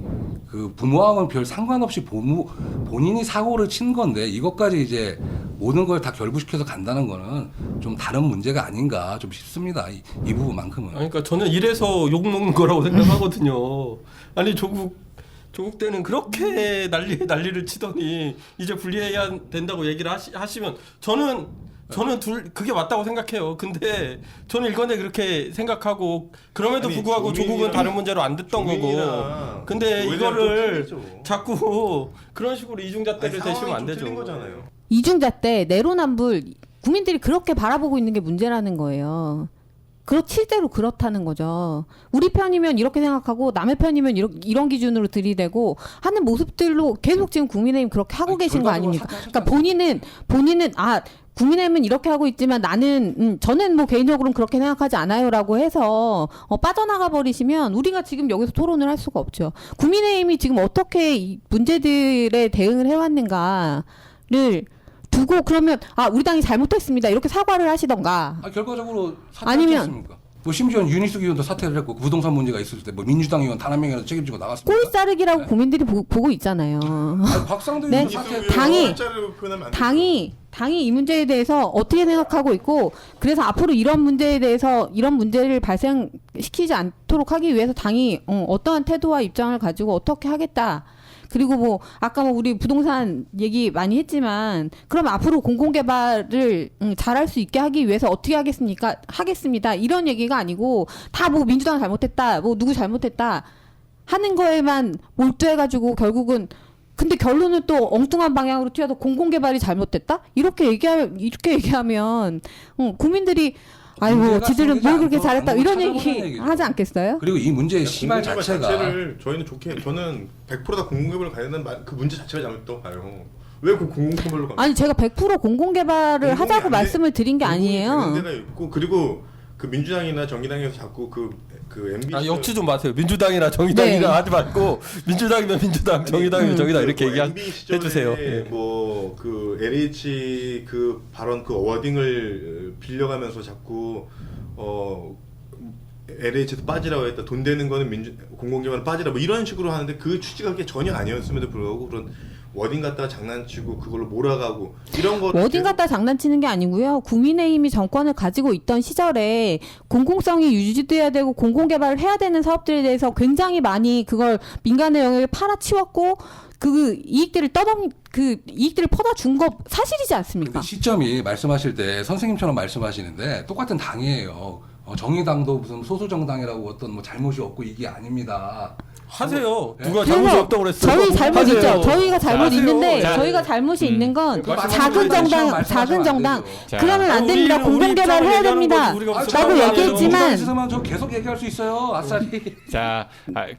B: 그 부모와는 별 상관없이 본인이 사고를 친 건데 이것까지 이제 모든 걸 다 결부시켜서 간다는 거는 좀 다른 문제가 아닌가 좀 싶습니다. 이 부분만큼은.
C: 아니, 그러니까 저는 이래서 욕 먹는 거라고 생각하거든요. 아니 조국 때는 그렇게 난리를 치더니 이제 분리해야 된다고 얘기를 하시면 저는 그게 맞다고 생각해요. 근데 저는 일관되게 그렇게 생각하고 그럼에도
E: 아니,
C: 불구하고 조국은 다른 문제로 안 됐던 거고. 근데 이거를 자꾸 그런 식으로 이중잣대를 대시면 안 되죠.
E: 틀린 거잖아요.
F: 이중잣대, 내로남불 국민들이 그렇게 바라보고 있는 게 문제라는 거예요. 실제로 그렇다는 거죠. 우리 편이면 이렇게 생각하고 남의 편이면 이런 기준으로 들이대고 하는 모습들로 계속 지금 국민의힘 그렇게 하고 계신 거 아닙니까? 그러니까 본인은 국민의힘은 이렇게 하고 있지만 저는 뭐 개인적으로는 그렇게 생각하지 않아요라고 해서 빠져나가 버리시면 우리가 지금 여기서 토론을 할 수가 없죠. 국민의힘이 지금 어떻게 이 문제들에 대응을 해왔는가를 두고 그러면 우리 당이 잘못했습니다 이렇게 사과를 하시던가
B: 결과적으로
F: 아니면
B: 사퇴하셨습니까? 뭐 심지어 윤희숙 의원도 사퇴를 했고 부동산 문제가 있을 때 뭐 민주당 의원 단 한 명이라도 책임지고 나갔습니다.
F: 꼬리 자르기라고 국민들이 보고 있잖아요.
B: 박상도
F: 네.
B: 의원도 사퇴를
F: 당이 이 문제에 대해서 어떻게 생각하고 있고 그래서 앞으로 이런 문제에 대해서 이런 문제를 발생시키지 않도록 하기 위해서 당이 어떠한 태도와 입장을 가지고 어떻게 하겠다. 그리고 뭐 아까 뭐 우리 부동산 얘기 많이 했지만 그럼 앞으로 공공개발을 잘할 수 있게 하기 위해서 어떻게 하겠습니다. 이런 얘기가 아니고 다 뭐 민주당 잘못했다, 뭐 누구 잘못했다 하는 거에만 몰두해가지고 결국은 근데 결론은 또 엉뚱한 방향으로 튀어서 공공개발이 잘못됐다? 이렇게 얘기하면 국민들이 아이고 지들은 뭘 그렇게 잘했다 이런 얘기 하지 않겠어요?
B: 그리고 이 문제의 시발 자체가
E: 저희는 저는 100%다 공공개발로 가야 되는 그 문제 자체가 잘못됐다고 봐요. 왜 그 공공개발로
F: 아니 제가 100% 공공개발을 하자고 말씀을 드린 게 아니에요.
E: 문제가 있고 그리고 그 민주당이나 정의당에서 자꾸 그 MB
C: 아, 역시 좀 마세요. 민주당이나 정의당이나
F: 네.
C: 하지 말고 민주당이면 민주당, 정의당이면 정의당 이렇게
E: MB 시절에
C: 해주세요. 예.
E: 뭐그 LH 그 발언 그 워딩을 빌려가면서 자꾸 LH에서 빠지라고 했다. 돈 되는 거는 공공기관을 빠지라 뭐 이런 식으로 하는데 그 취지가 그게 전혀 아니었음에도 불구하고 그런 워딩 갖다가 장난치고 그걸로 몰아가고 이런 거
F: 워딩 갖다 장난치는 게 아니고요. 국민의힘이 정권을 가지고 있던 시절에 공공성이 유지돼야 되고 공공개발을 해야 되는 사업들에 대해서 굉장히 많이 그걸 민간의 영역에 팔아치웠고 그 이익들을 퍼다 준 거 사실이지 않습니까?
B: 근데 시점이 말씀하실 때 선생님처럼 말씀하시는데 똑같은 당이에요. 정의당도 무슨 소수 정당이라고 어떤 뭐 잘못이 없고 이게 아닙니다.
C: 하세요.
B: 네?
C: 누가 잘못이 없다고 그랬어요?
F: 저희 잘못
C: 하세요.
F: 있죠. 저희가 잘못
C: 하세요.
F: 있는데
A: 자,
F: 저희가 잘못이 있는 건
B: 그
F: 작은 정당, 작은 정당.
A: 자,
F: 그러면 안
C: 우리
F: 됩니다.
C: 우리
F: 공공개발 해야
C: 입장을
F: 됩니다.
C: 얘기하는 거지, 우리가
B: 아,
C: 무슨
F: 라고
C: 말이에요.
F: 얘기했지만
B: 있으면 저 계속 얘기할 수 있어요. 아싸리.
A: 자,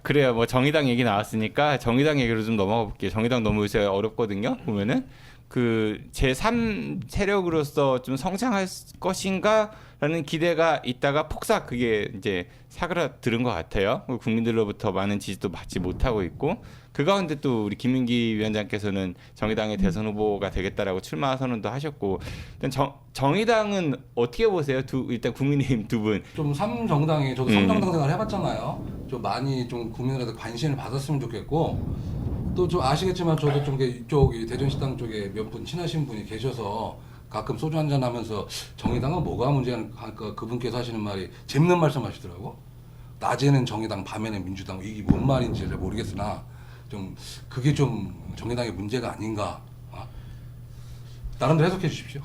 A: 그래요. 뭐 정의당 얘기 나왔으니까 정의당 얘기로 좀 넘어가 볼게요. 정의당 너무 요새 어렵거든요. 보면은 그 제3 세력으로서 좀 성장할 것인가라는 기대가 있다가 폭삭 그게 이제 사그라드는 것 같아요. 국민들로부터 많은 지지도 받지 못하고 있고 그 가운데 또 우리 김민기 위원장께서는 정의당의 대선 후보가 되겠다라고 출마 선언도 하셨고 일단 정의당은 어떻게 보세요? 일단 국민의힘 두 분.
B: 좀 삼정당이 저도 삼정당 생활 해봤잖아요. 좀 많이 좀 국민들한테 관심을 받았으면 좋겠고 또 좀 아시겠지만 저도 좀 이쪽 대전식당 쪽에 몇 분 친하신 분이 계셔서 가끔 소주 한잔 하면서 정의당은 뭐가 문제니까 그분께서 하시는 말이 재밌는 말씀 하시더라고. 낮에는 정의당, 밤에는 민주당. 이게 뭔 말인지 잘 모르겠으나 좀 그게 좀 정의당의 문제가 아닌가. 나름대로 해석해 주십시오.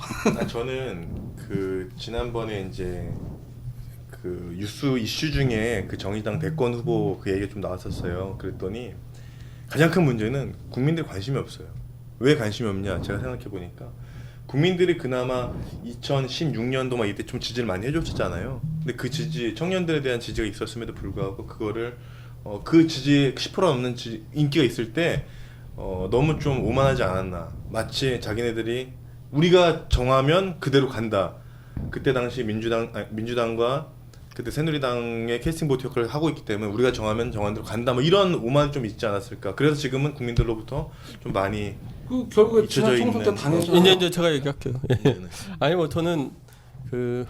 E: 저는 그 지난번에 이제 그 뉴스 이슈 중에 그 정의당 대권 후보 그 얘기가 좀 나왔었어요. 그랬더니 가장 큰 문제는 국민들 관심이 없어요. 왜 관심이 없냐? 제가 생각해 보니까 국민들이 그나마 2016년도 막 이때 좀 지지를 많이 해줬었잖아요. 근데 그 지지 청년들에 대한 지지가 있었음에도 불구하고 그거를 그 지지 10% 넘는 인기가 있을 때 너무 좀 오만하지 않았나. 마치 자기네들이 우리가 정하면 그대로 간다. 그때 당시 민주당과 그때 새누리당의 캐스팅 보트 역할을 하고 있기 때문에 우리가 정하면 정한 대로 간다. 뭐 이런 오만 좀 있지 않았을까. 그래서 지금은 국민들로부터 좀 많이
B: 그 결국에 지난
E: 잊혀져
B: 총선 때
E: 있는
B: 당했잖아요.
C: 이제 제가 얘기할게요. 예. 아니 뭐 저는 그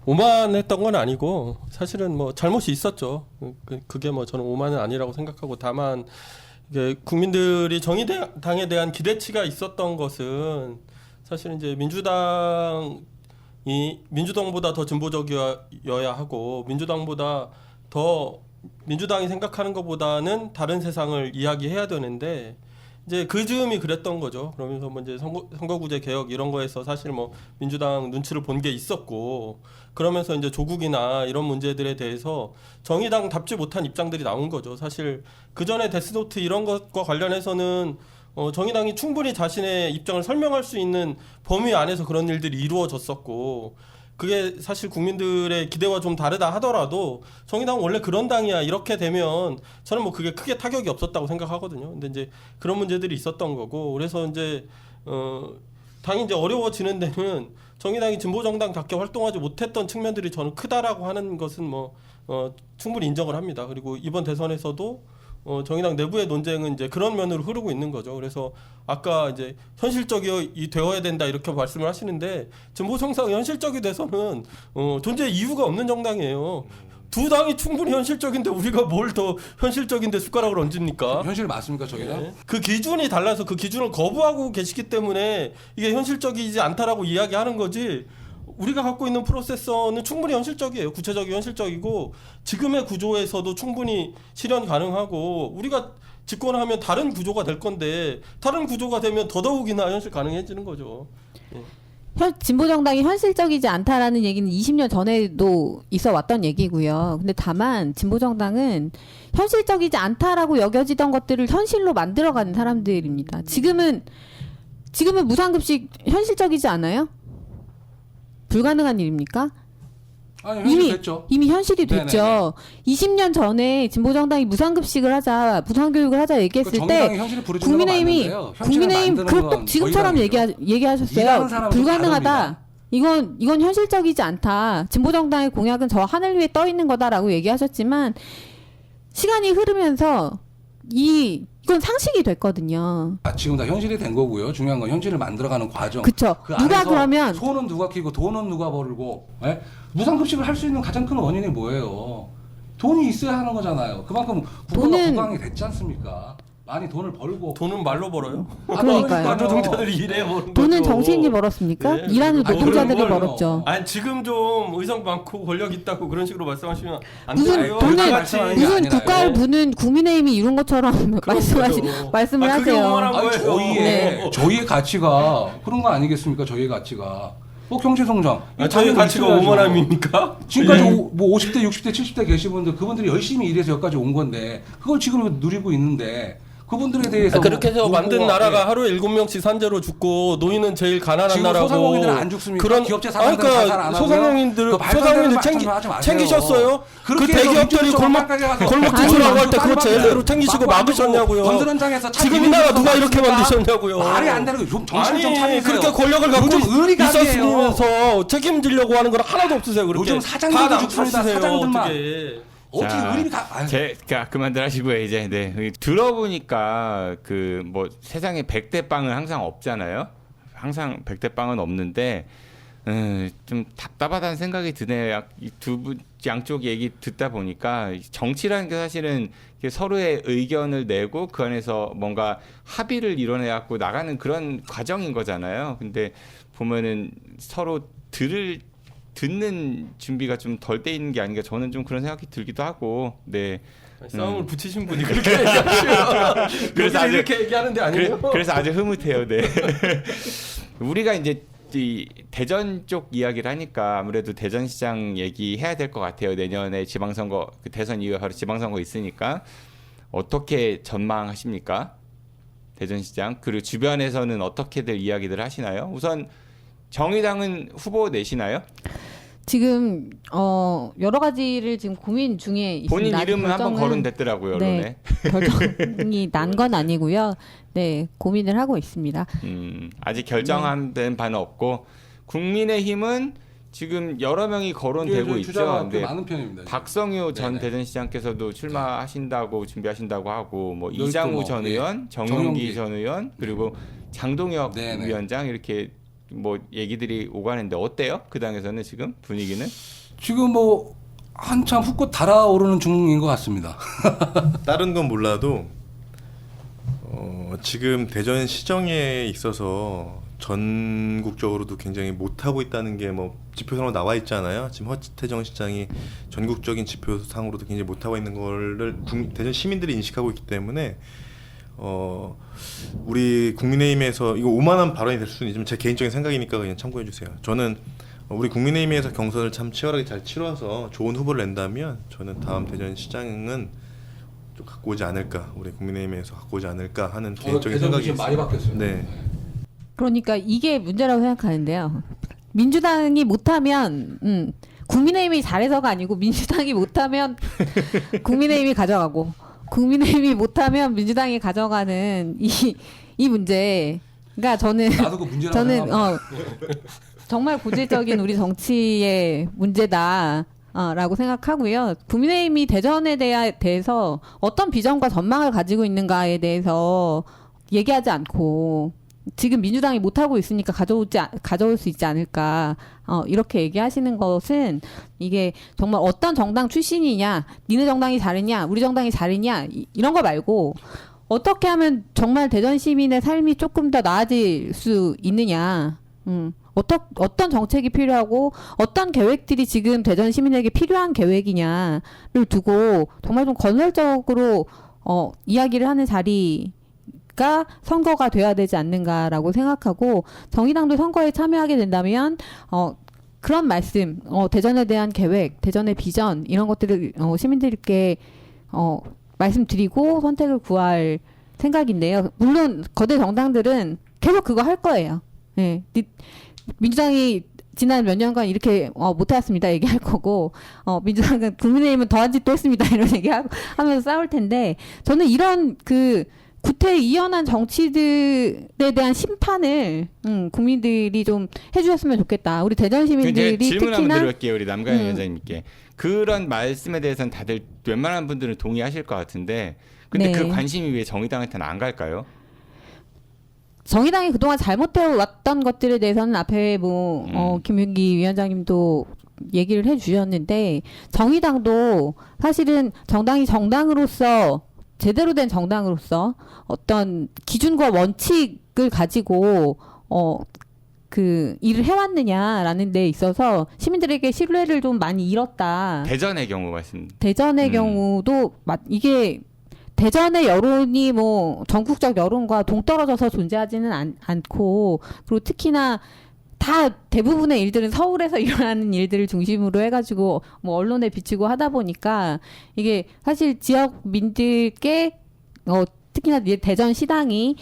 C: 오만했던 건 아니고 사실은 뭐 잘못이 있었죠. 그게 뭐 저는 오만은 아니라고 생각하고 다만 이게 국민들이 정의당에 대한 기대치가 있었던 것은 사실 이제 민주당보다 더 진보적이어야 하고 민주당이 생각하는 것보다는 다른 세상을 이야기해야 되는데 이제 그 즈음이 그랬던 거죠. 그러면서 뭐 이제 선거구제 개혁 이런 거에서 사실 뭐 민주당 눈치를 본 게 있었고 그러면서 이제 조국이나 이런 문제들에 대해서 정의당답지 못한 입장들이 나온 거죠. 사실 그 전에 데스노트 이런 것과 관련해서는 정의당이 충분히 자신의 입장을 설명할 수 있는 범위 안에서 그런 일들이 이루어졌었고 그게 사실 국민들의 기대와 좀 다르다 하더라도 정의당은 원래 그런 당이야 이렇게 되면 저는 뭐 그게 크게 타격이 없었다고 생각하거든요. 근데 이제 그런 문제들이 있었던 거고 그래서 이제 당이 이제 어려워지는 데는 정의당이 진보정당답게 활동하지 못했던 측면들이 저는 크다라고 하는 것은 뭐 충분히 인정을 합니다. 그리고 이번 대선에서도 정의당 내부의 논쟁은 이제 그런 면으로 흐르고 있는 거죠. 그래서 아까 이제 현실적이 되어야 된다 이렇게 말씀을 하시는데 진보 정당이 현실적이 돼서는 존재 이유가 없는 정당이에요. 두 당이 충분히 현실적인데 우리가 뭘 더 현실적인데 숟가락을 얹습니까?
B: 현실 맞습니까 저희가?
C: 네. 그 기준이 달라서 그 기준을 거부하고 계시기 때문에 이게 현실적이지 않다라고 이야기하는 거지. 우리가 갖고 있는 프로세서는 충분히 현실적이에요. 구체적이고 현실적이고 지금의 구조에서도 충분히 실현 가능하고 우리가 집권하면 다른 구조가 될 건데 다른 구조가 되면 더더욱이나 현실 가능해지는 거죠.
F: 진보정당이 현실적이지 않다라는 얘기는 20년 전에도 있어 왔던 얘기고요. 근데 다만 진보정당은 현실적이지 않다라고 여겨지던 것들을 현실로 만들어가는 사람들입니다. 지금은 무상급식 현실적이지 않아요? 불가능한 일입니까?
B: 아니, 현실 됐죠.
F: 이미 현실이 됐죠. 20년 전에 진보정당이 무상급식을 하자, 무상교육을 하자 얘기했을 때 국민의힘이 그 지금처럼 얘기하셨어요. 불가능하다. 이건 현실적이지 않다. 진보정당의 공약은 저 하늘 위에 떠 있는 거다라고 얘기하셨지만 시간이 흐르면서 이건 상식이 됐거든요.
B: 지금 다 현실이 된 거고요. 중요한 건 현실을 만들어가는 과정.
F: 그쵸.
B: 그
F: 누가
B: 안에서
F: 그러면
B: 손은 누가 키고 돈은 누가 벌고 예? 무상급식을 할 수 있는 가장 큰 원인이 뭐예요? 돈이 있어야 하는 거잖아요. 그만큼 국가가
F: 돈은-
B: 부강이 됐지 않습니까? 많이 돈을 벌고
C: 돈은 말로 벌어요.
F: 그러니까요.
C: 노동자들이 일해 버는
F: 돈은
C: 거죠.
F: 정치인이 벌었습니까?
C: 예.
F: 일하는
B: 아니,
F: 노동자들이
B: 그런
F: 벌었죠.
C: 아니 지금 좀 의석 많고 권력 있다고 그런 식으로 말씀하시면 안
F: 무슨
C: 돼요.
F: 돈을-
C: 같이
B: 말씀하는 게
F: 무슨
B: 아니라요.
F: 국가를 부는 국민의힘이 이룬 것처럼 말씀을
C: 그게
F: 하세요.
C: 오만한
B: 아니,
C: 거예요.
B: 저희의 가치가 그런 거 아니겠습니까? 저희의 가치가 경제 성장.
C: 저희 가치가 오만함입니까?
B: 지금까지
C: 예.
B: 뭐 50대, 60대, 70대 계신 분들 그분들이 열심히 일해서 여기까지 온 건데 그걸 지금 누리고 있는데 그분들에 대해서
C: 그렇게 해서
B: 뭐
C: 만든
B: 뭐,
C: 나라가
B: 예.
C: 하루에 7명씩 산재로 죽고 노인은 제일 가난한
B: 지금
C: 나라고.
B: 소상공인들은 안 죽습니까? 기업체 사장들은 자살 안 하고요?
C: 소상공인들
B: 그 말도 안 되는 말씀 좀 하지 마세요.
C: 챙기셨어요? 그
B: 그렇게 해서
C: 대기업들이
B: 민주주의
C: 골목
B: 막가게 가서
C: 골목지출하고 할 때 그거
B: 아니,
C: 제대로 챙기시고
B: 막고 안 되고
C: 막으셨냐고요?
B: 건설 현장에서 차
C: 지금 이 나라
B: 밀리면서
C: 누가 이렇게
B: 막습니까?
C: 만드셨냐고요?
B: 말이 안 되는 거좀 정신 좀 차리세요.
C: 그렇게 권력을 갖고
B: 요즘 의리감이에요.
C: 있었으면서 책임지려고 하는 건 하나도 없으세요. 그렇게
B: 요즘 사장들도
C: 다
B: 죽습니다.
C: 남탓하세요,
B: 사장들만.
C: 어떻게.
B: 어떻게
A: 자,
B: 의리가 아유.
A: 그만들 하시고요 이제. 네. 들어보니까 그 뭐 세상에 100대 빵은 항상 없잖아요. 항상 100대 빵은 없는데 좀 답답하다는 생각이 드네요. 두 분 양쪽 얘기 듣다 보니까 정치라는 게 사실은 서로의 의견을 내고 그 안에서 뭔가 합의를 이뤄내 갖고 나가는 그런 과정인 거잖아요. 근데 보면은 서로 듣는 준비가 좀 덜 돼 있는 게 아닌가, 저는 좀 그런 생각이 들기도 하고. 네.
C: 싸움을 붙이신 분이 그렇게 얘기하시면 그래서
A: 아주-
C: 이렇게 얘기하는데 아니에요?
A: 그래서 아주 흐뭇해요. 네. 우리가 이제 이 대전 쪽 이야기를 하니까 아무래도 대전시장 얘기해야 될 것 같아요. 내년에 지방선거, 그 대선 이후에 바로 지방선거 있으니까 어떻게 전망하십니까? 대전시장 그리고 주변에서는 어떻게들 이야기들 하시나요? 우선 정의당은 후보 내시나요?
F: 지금 여러 가지를 지금 고민 중에 있습니다.
A: 본인
F: 아직
A: 이름은 한번
F: 결정은-
A: 거론됐더라고요, 언론에.
F: 네, 결정이 난 건 아니고요. 네, 고민을 하고 있습니다.
A: 아직 결정된 바는 없고, 국민의힘은 지금 여러 명이 거론되고 있죠.
B: 주자가 꽤
A: 네.
B: 많은 편입니다.
A: 박성효 전
B: 네네.
A: 대전시장께서도 출마하신다고 준비하신다고 하고, 뭐
B: 열두
A: 이장우
B: 뭐,
A: 전
B: 예.
A: 의원, 정용기
B: 정용기.
A: 전 의원, 그리고 장동혁
B: 네네.
A: 위원장 이렇게 뭐 얘기들이 오가는데 어때요? 그 당에서는 지금 분위기는?
B: 지금 뭐 한참 훅꽃 달아오르는 중인 것 같습니다.
E: 다른 건 몰라도 지금 대전 시정에 있어서 전국적으로도 굉장히 못하고 있다는 게 뭐 지표상으로 나와 있잖아요. 지금 허태정 시장이 전국적인 지표상으로도 굉장히 못하고 있는 거를 대전 시민들이 인식하고 있기 때문에 우리 국민의힘에서 이거 오만한 발언이 될 수는 있지만 제 개인적인 생각이니까 그냥 참고해 주세요. 저는 우리 국민의힘에서 경선을 참 치열하게 잘 치러서 좋은 후보를 낸다면 저는 다음 대전시장은 좀 갖고 오지 않을까, 우리 국민의힘에서 갖고 오지 않을까 하는 개인적인 생각이
B: 지금 많이
E: 있습니다.
B: 바뀌었어요.
E: 네.
F: 그러니까 이게 문제라고 생각하는데요. 민주당이 못하면 국민의힘이 잘해서가 아니고 민주당이 못하면 국민의힘이 가져가고 국민의힘이 못하면 민주당이 가져가는 이 문제. 그러니까
B: 나도 그 문제라고
F: 저는
B: 생각합니다.
F: 정말 고질적인 우리 정치의 문제다. 라고 생각하고요. 국민의힘이 대전에 대해서 어떤 비전과 전망을 가지고 있는가에 대해서 얘기하지 않고 지금 민주당이 못하고 있으니까 가져올 수 있지 않을까 이렇게 얘기하시는 것은 이게 정말 어떤 정당 출신이냐, 니네 정당이 잘했냐, 우리 정당이 잘했냐 이런 거 말고 어떻게 하면 정말 대전 시민의 삶이 조금 더 나아질 수 있느냐, 어떤 정책이 필요하고 어떤 계획들이 지금 대전 시민에게 필요한 계획이냐를 두고 정말 좀 건설적으로 이야기를 하는 자리가 선거가 돼야 되지 않는가라고 생각하고, 정의당도 선거에 참여하게 된다면 그런 말씀, 대전에 대한 계획, 대전의 비전 이런 것들을 시민들께 말씀드리고 선택을 구할 생각인데요. 물론 거대 정당들은 계속 그거 할 거예요. 네. 민주당이 지난 몇 년간 이렇게 못해왔습니다 얘기할 거고, 민주당은 국민의힘은 더한 짓도 했습니다 이런 얘기하면서 싸울 텐데, 저는 이런 그 구태 이연한 정치들에 대한 심판을 국민들이 좀 해주셨으면 좋겠다. 우리 대전
A: 제가
F: 시민들이
A: 질문 한번
F: 특히나
A: 드릴게요, 우리 남가영 위원장님께. 그런 말씀에 대해서는 다들 웬만한 분들은 동의하실 것 같은데, 근데
F: 네.
A: 그 관심이 왜 정의당한테는 안 갈까요?
F: 정의당이 그동안 잘못해 왔던 것들에 대해서는 앞에 김윤기 위원장님도 얘기를 해주셨는데, 정의당도 사실은 정당이 정당으로서 제대로 된 정당으로서 어떤 기준과 원칙을 가지고 그 일을 해왔느냐라는 데 있어서 시민들에게 신뢰를 좀 많이 잃었다.
A: 대전의 경우 말씀.
F: 대전의 경우도 이게 대전의 여론이 뭐 전국적 여론과 동떨어져서 존재하지는 않고, 그리고 특히나 다 대부분의 일들은 서울에서 일어나는 일들을 중심으로 해가지고 뭐 언론에 비치고 하다 보니까 이게 사실 지역민들께 특히나 대전 시당이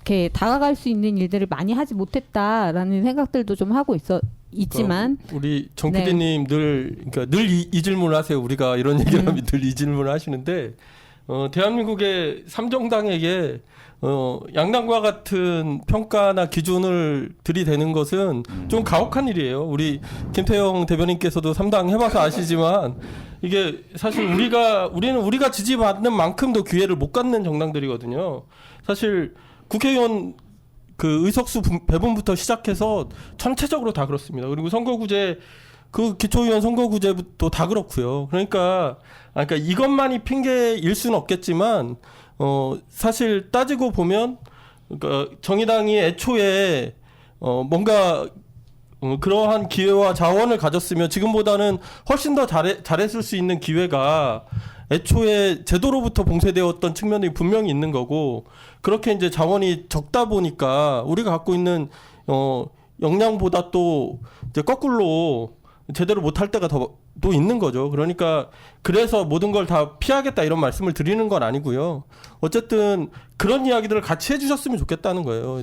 F: 이렇게 다가갈 수 있는 일들을 많이 하지 못했다라는 생각들도 좀 하고 있지만
C: 우리 정
F: 네.
C: PD님 늘 이 질문을 하세요. 우리가 이런 얘기를 하면 늘 이 질문을 하시는데 대한민국의 삼정당에게 양당과 같은 평가나 기준을 들이대는 것은 좀 가혹한 일이에요. 우리 김태형 대변인께서도 3당 해봐서 아시지만 이게 사실 우리는 우리가 지지받는 만큼도 기회를 못 갖는 정당들이거든요. 사실 국회의원 그 의석수 배분부터 시작해서 전체적으로 다 그렇습니다. 그리고 선거구제 그 기초의원 선거구제부터 다 그렇고요. 그러니까 이것만이 핑계일 수는 없겠지만 사실 따지고 보면 그러니까 정의당이 애초에 뭔가 그러한 기회와 자원을 가졌으면 지금보다는 훨씬 더 잘했을 수 있는 기회가 애초에 제도로부터 봉쇄되었던 측면이 분명히 있는 거고, 그렇게 이제 자원이 적다 보니까 우리가 갖고 있는 역량보다 또 이제 거꾸로 제대로 못할 때가 또 있는 거죠. 그러니까 그래서 모든 걸 다 피하겠다 이런 말씀을 드리는 건 아니고요. 어쨌든 그런 이야기들을 같이 해주셨으면 좋겠다는 거예요.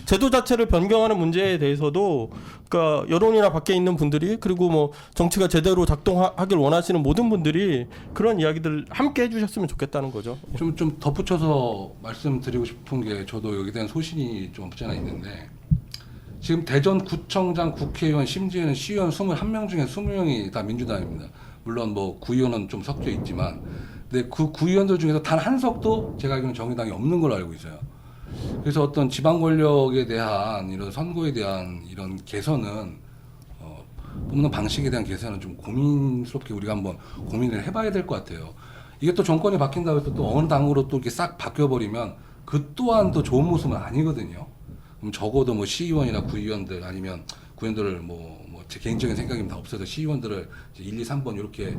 C: 제도 자체를 변경하는 문제에 대해서도 그러니까 여론이나 밖에 있는 분들이, 그리고 뭐 정치가 제대로 작동하길 원하시는 모든 분들이 그런 이야기들을 함께 해주셨으면 좋겠다는 거죠.
B: 좀 덧붙여서 말씀드리고 싶은 게, 저도 여기에 대한 소신이 좀 없지 않아 있는데, 지금 대전 구청장, 국회의원, 심지어는 시의원 21명 중에 20명이 다 민주당입니다. 물론 뭐 구의원은 좀 섞여 있지만, 근데 그 구의원들 중에서 단 한 석도 제가 알기로는 정의당이 없는 걸로 알고 있어요. 그래서 어떤 지방 권력에 대한 이런 선거에 대한 이런 개선은 뽑는 방식에 대한 개선은 좀 고민스럽게 우리가 한번 고민을 해봐야 될 것 같아요. 이게 또 정권이 바뀐다고 해서 또 어느 당으로 또 이렇게 싹 바뀌어버리면 그 또한 또 좋은 모습은 아니거든요. 그럼 적어도 뭐 시의원이나 구의원들, 아니면 구의원들을 제 개인적인 생각이면 다 없어서 시의원들을 이제 1, 2, 3번 이렇게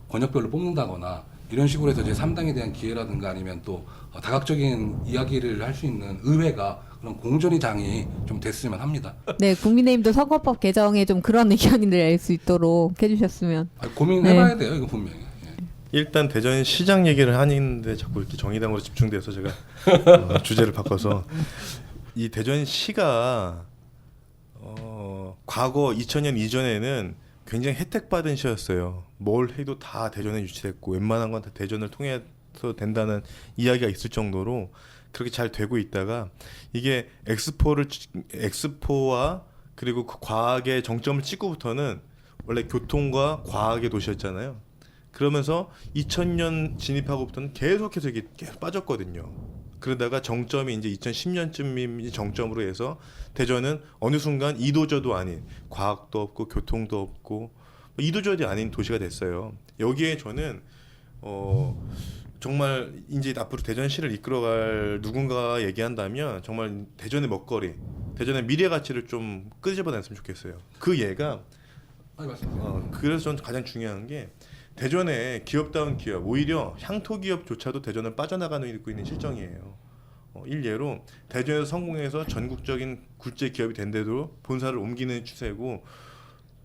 B: 권역별로 뽑는다거나 이런 식으로 해서 제 3당에 대한 기회라든가, 아니면 또 다각적인 이야기를 할 수 있는 의회가, 그런 공정의 장이 좀 됐으면 합니다.
F: 네, 국민의힘도 선거법 개정에 좀 그런 의견을 낼 수 있도록 해주셨으면.
B: 고민해봐야 돼요, 이거 분명히.
E: 일단 대전 시장 얘기를 하는데 자꾸 이렇게 정의당으로 집중돼서 제가 주제를 바꿔서, 이 대전시가 과거 2000년 이전에는 굉장히 혜택받은 시였어요. 뭘 해도 다 대전에 유치됐고 웬만한 건 다 대전을 통해서 된다는 이야기가 있을 정도로 그렇게 잘 되고 있다가, 이게 엑스포와 그리고 그 과학의 정점을 찍고부터는 원래 교통과 과학의 도시였잖아요. 그러면서 2000년 진입하고부터는 계속해서 이게 계속 빠졌거든요. 그러다가 정점이 이제 2010년쯤이 정점으로 해서 대전은 어느 순간 이도저도 아닌, 과학도 없고 교통도 없고 이도저도 아닌 도시가 됐어요. 여기에 저는 정말 이제 앞으로 대전시를 이끌어갈 누군가 얘기한다면 정말 대전의 먹거리, 대전의 미래 가치를 좀 끄집어냈으면 좋겠어요. 그 예가 그래서 저는 가장 중요한 게, 대전에 기업다운 기업, 오히려 향토 기업조차도 대전을 빠져나가는 일고 있는 실정이에요. 일례로 대전에서 성공해서 전국적인 굴제 기업이 된데도 본사를 옮기는 추세고,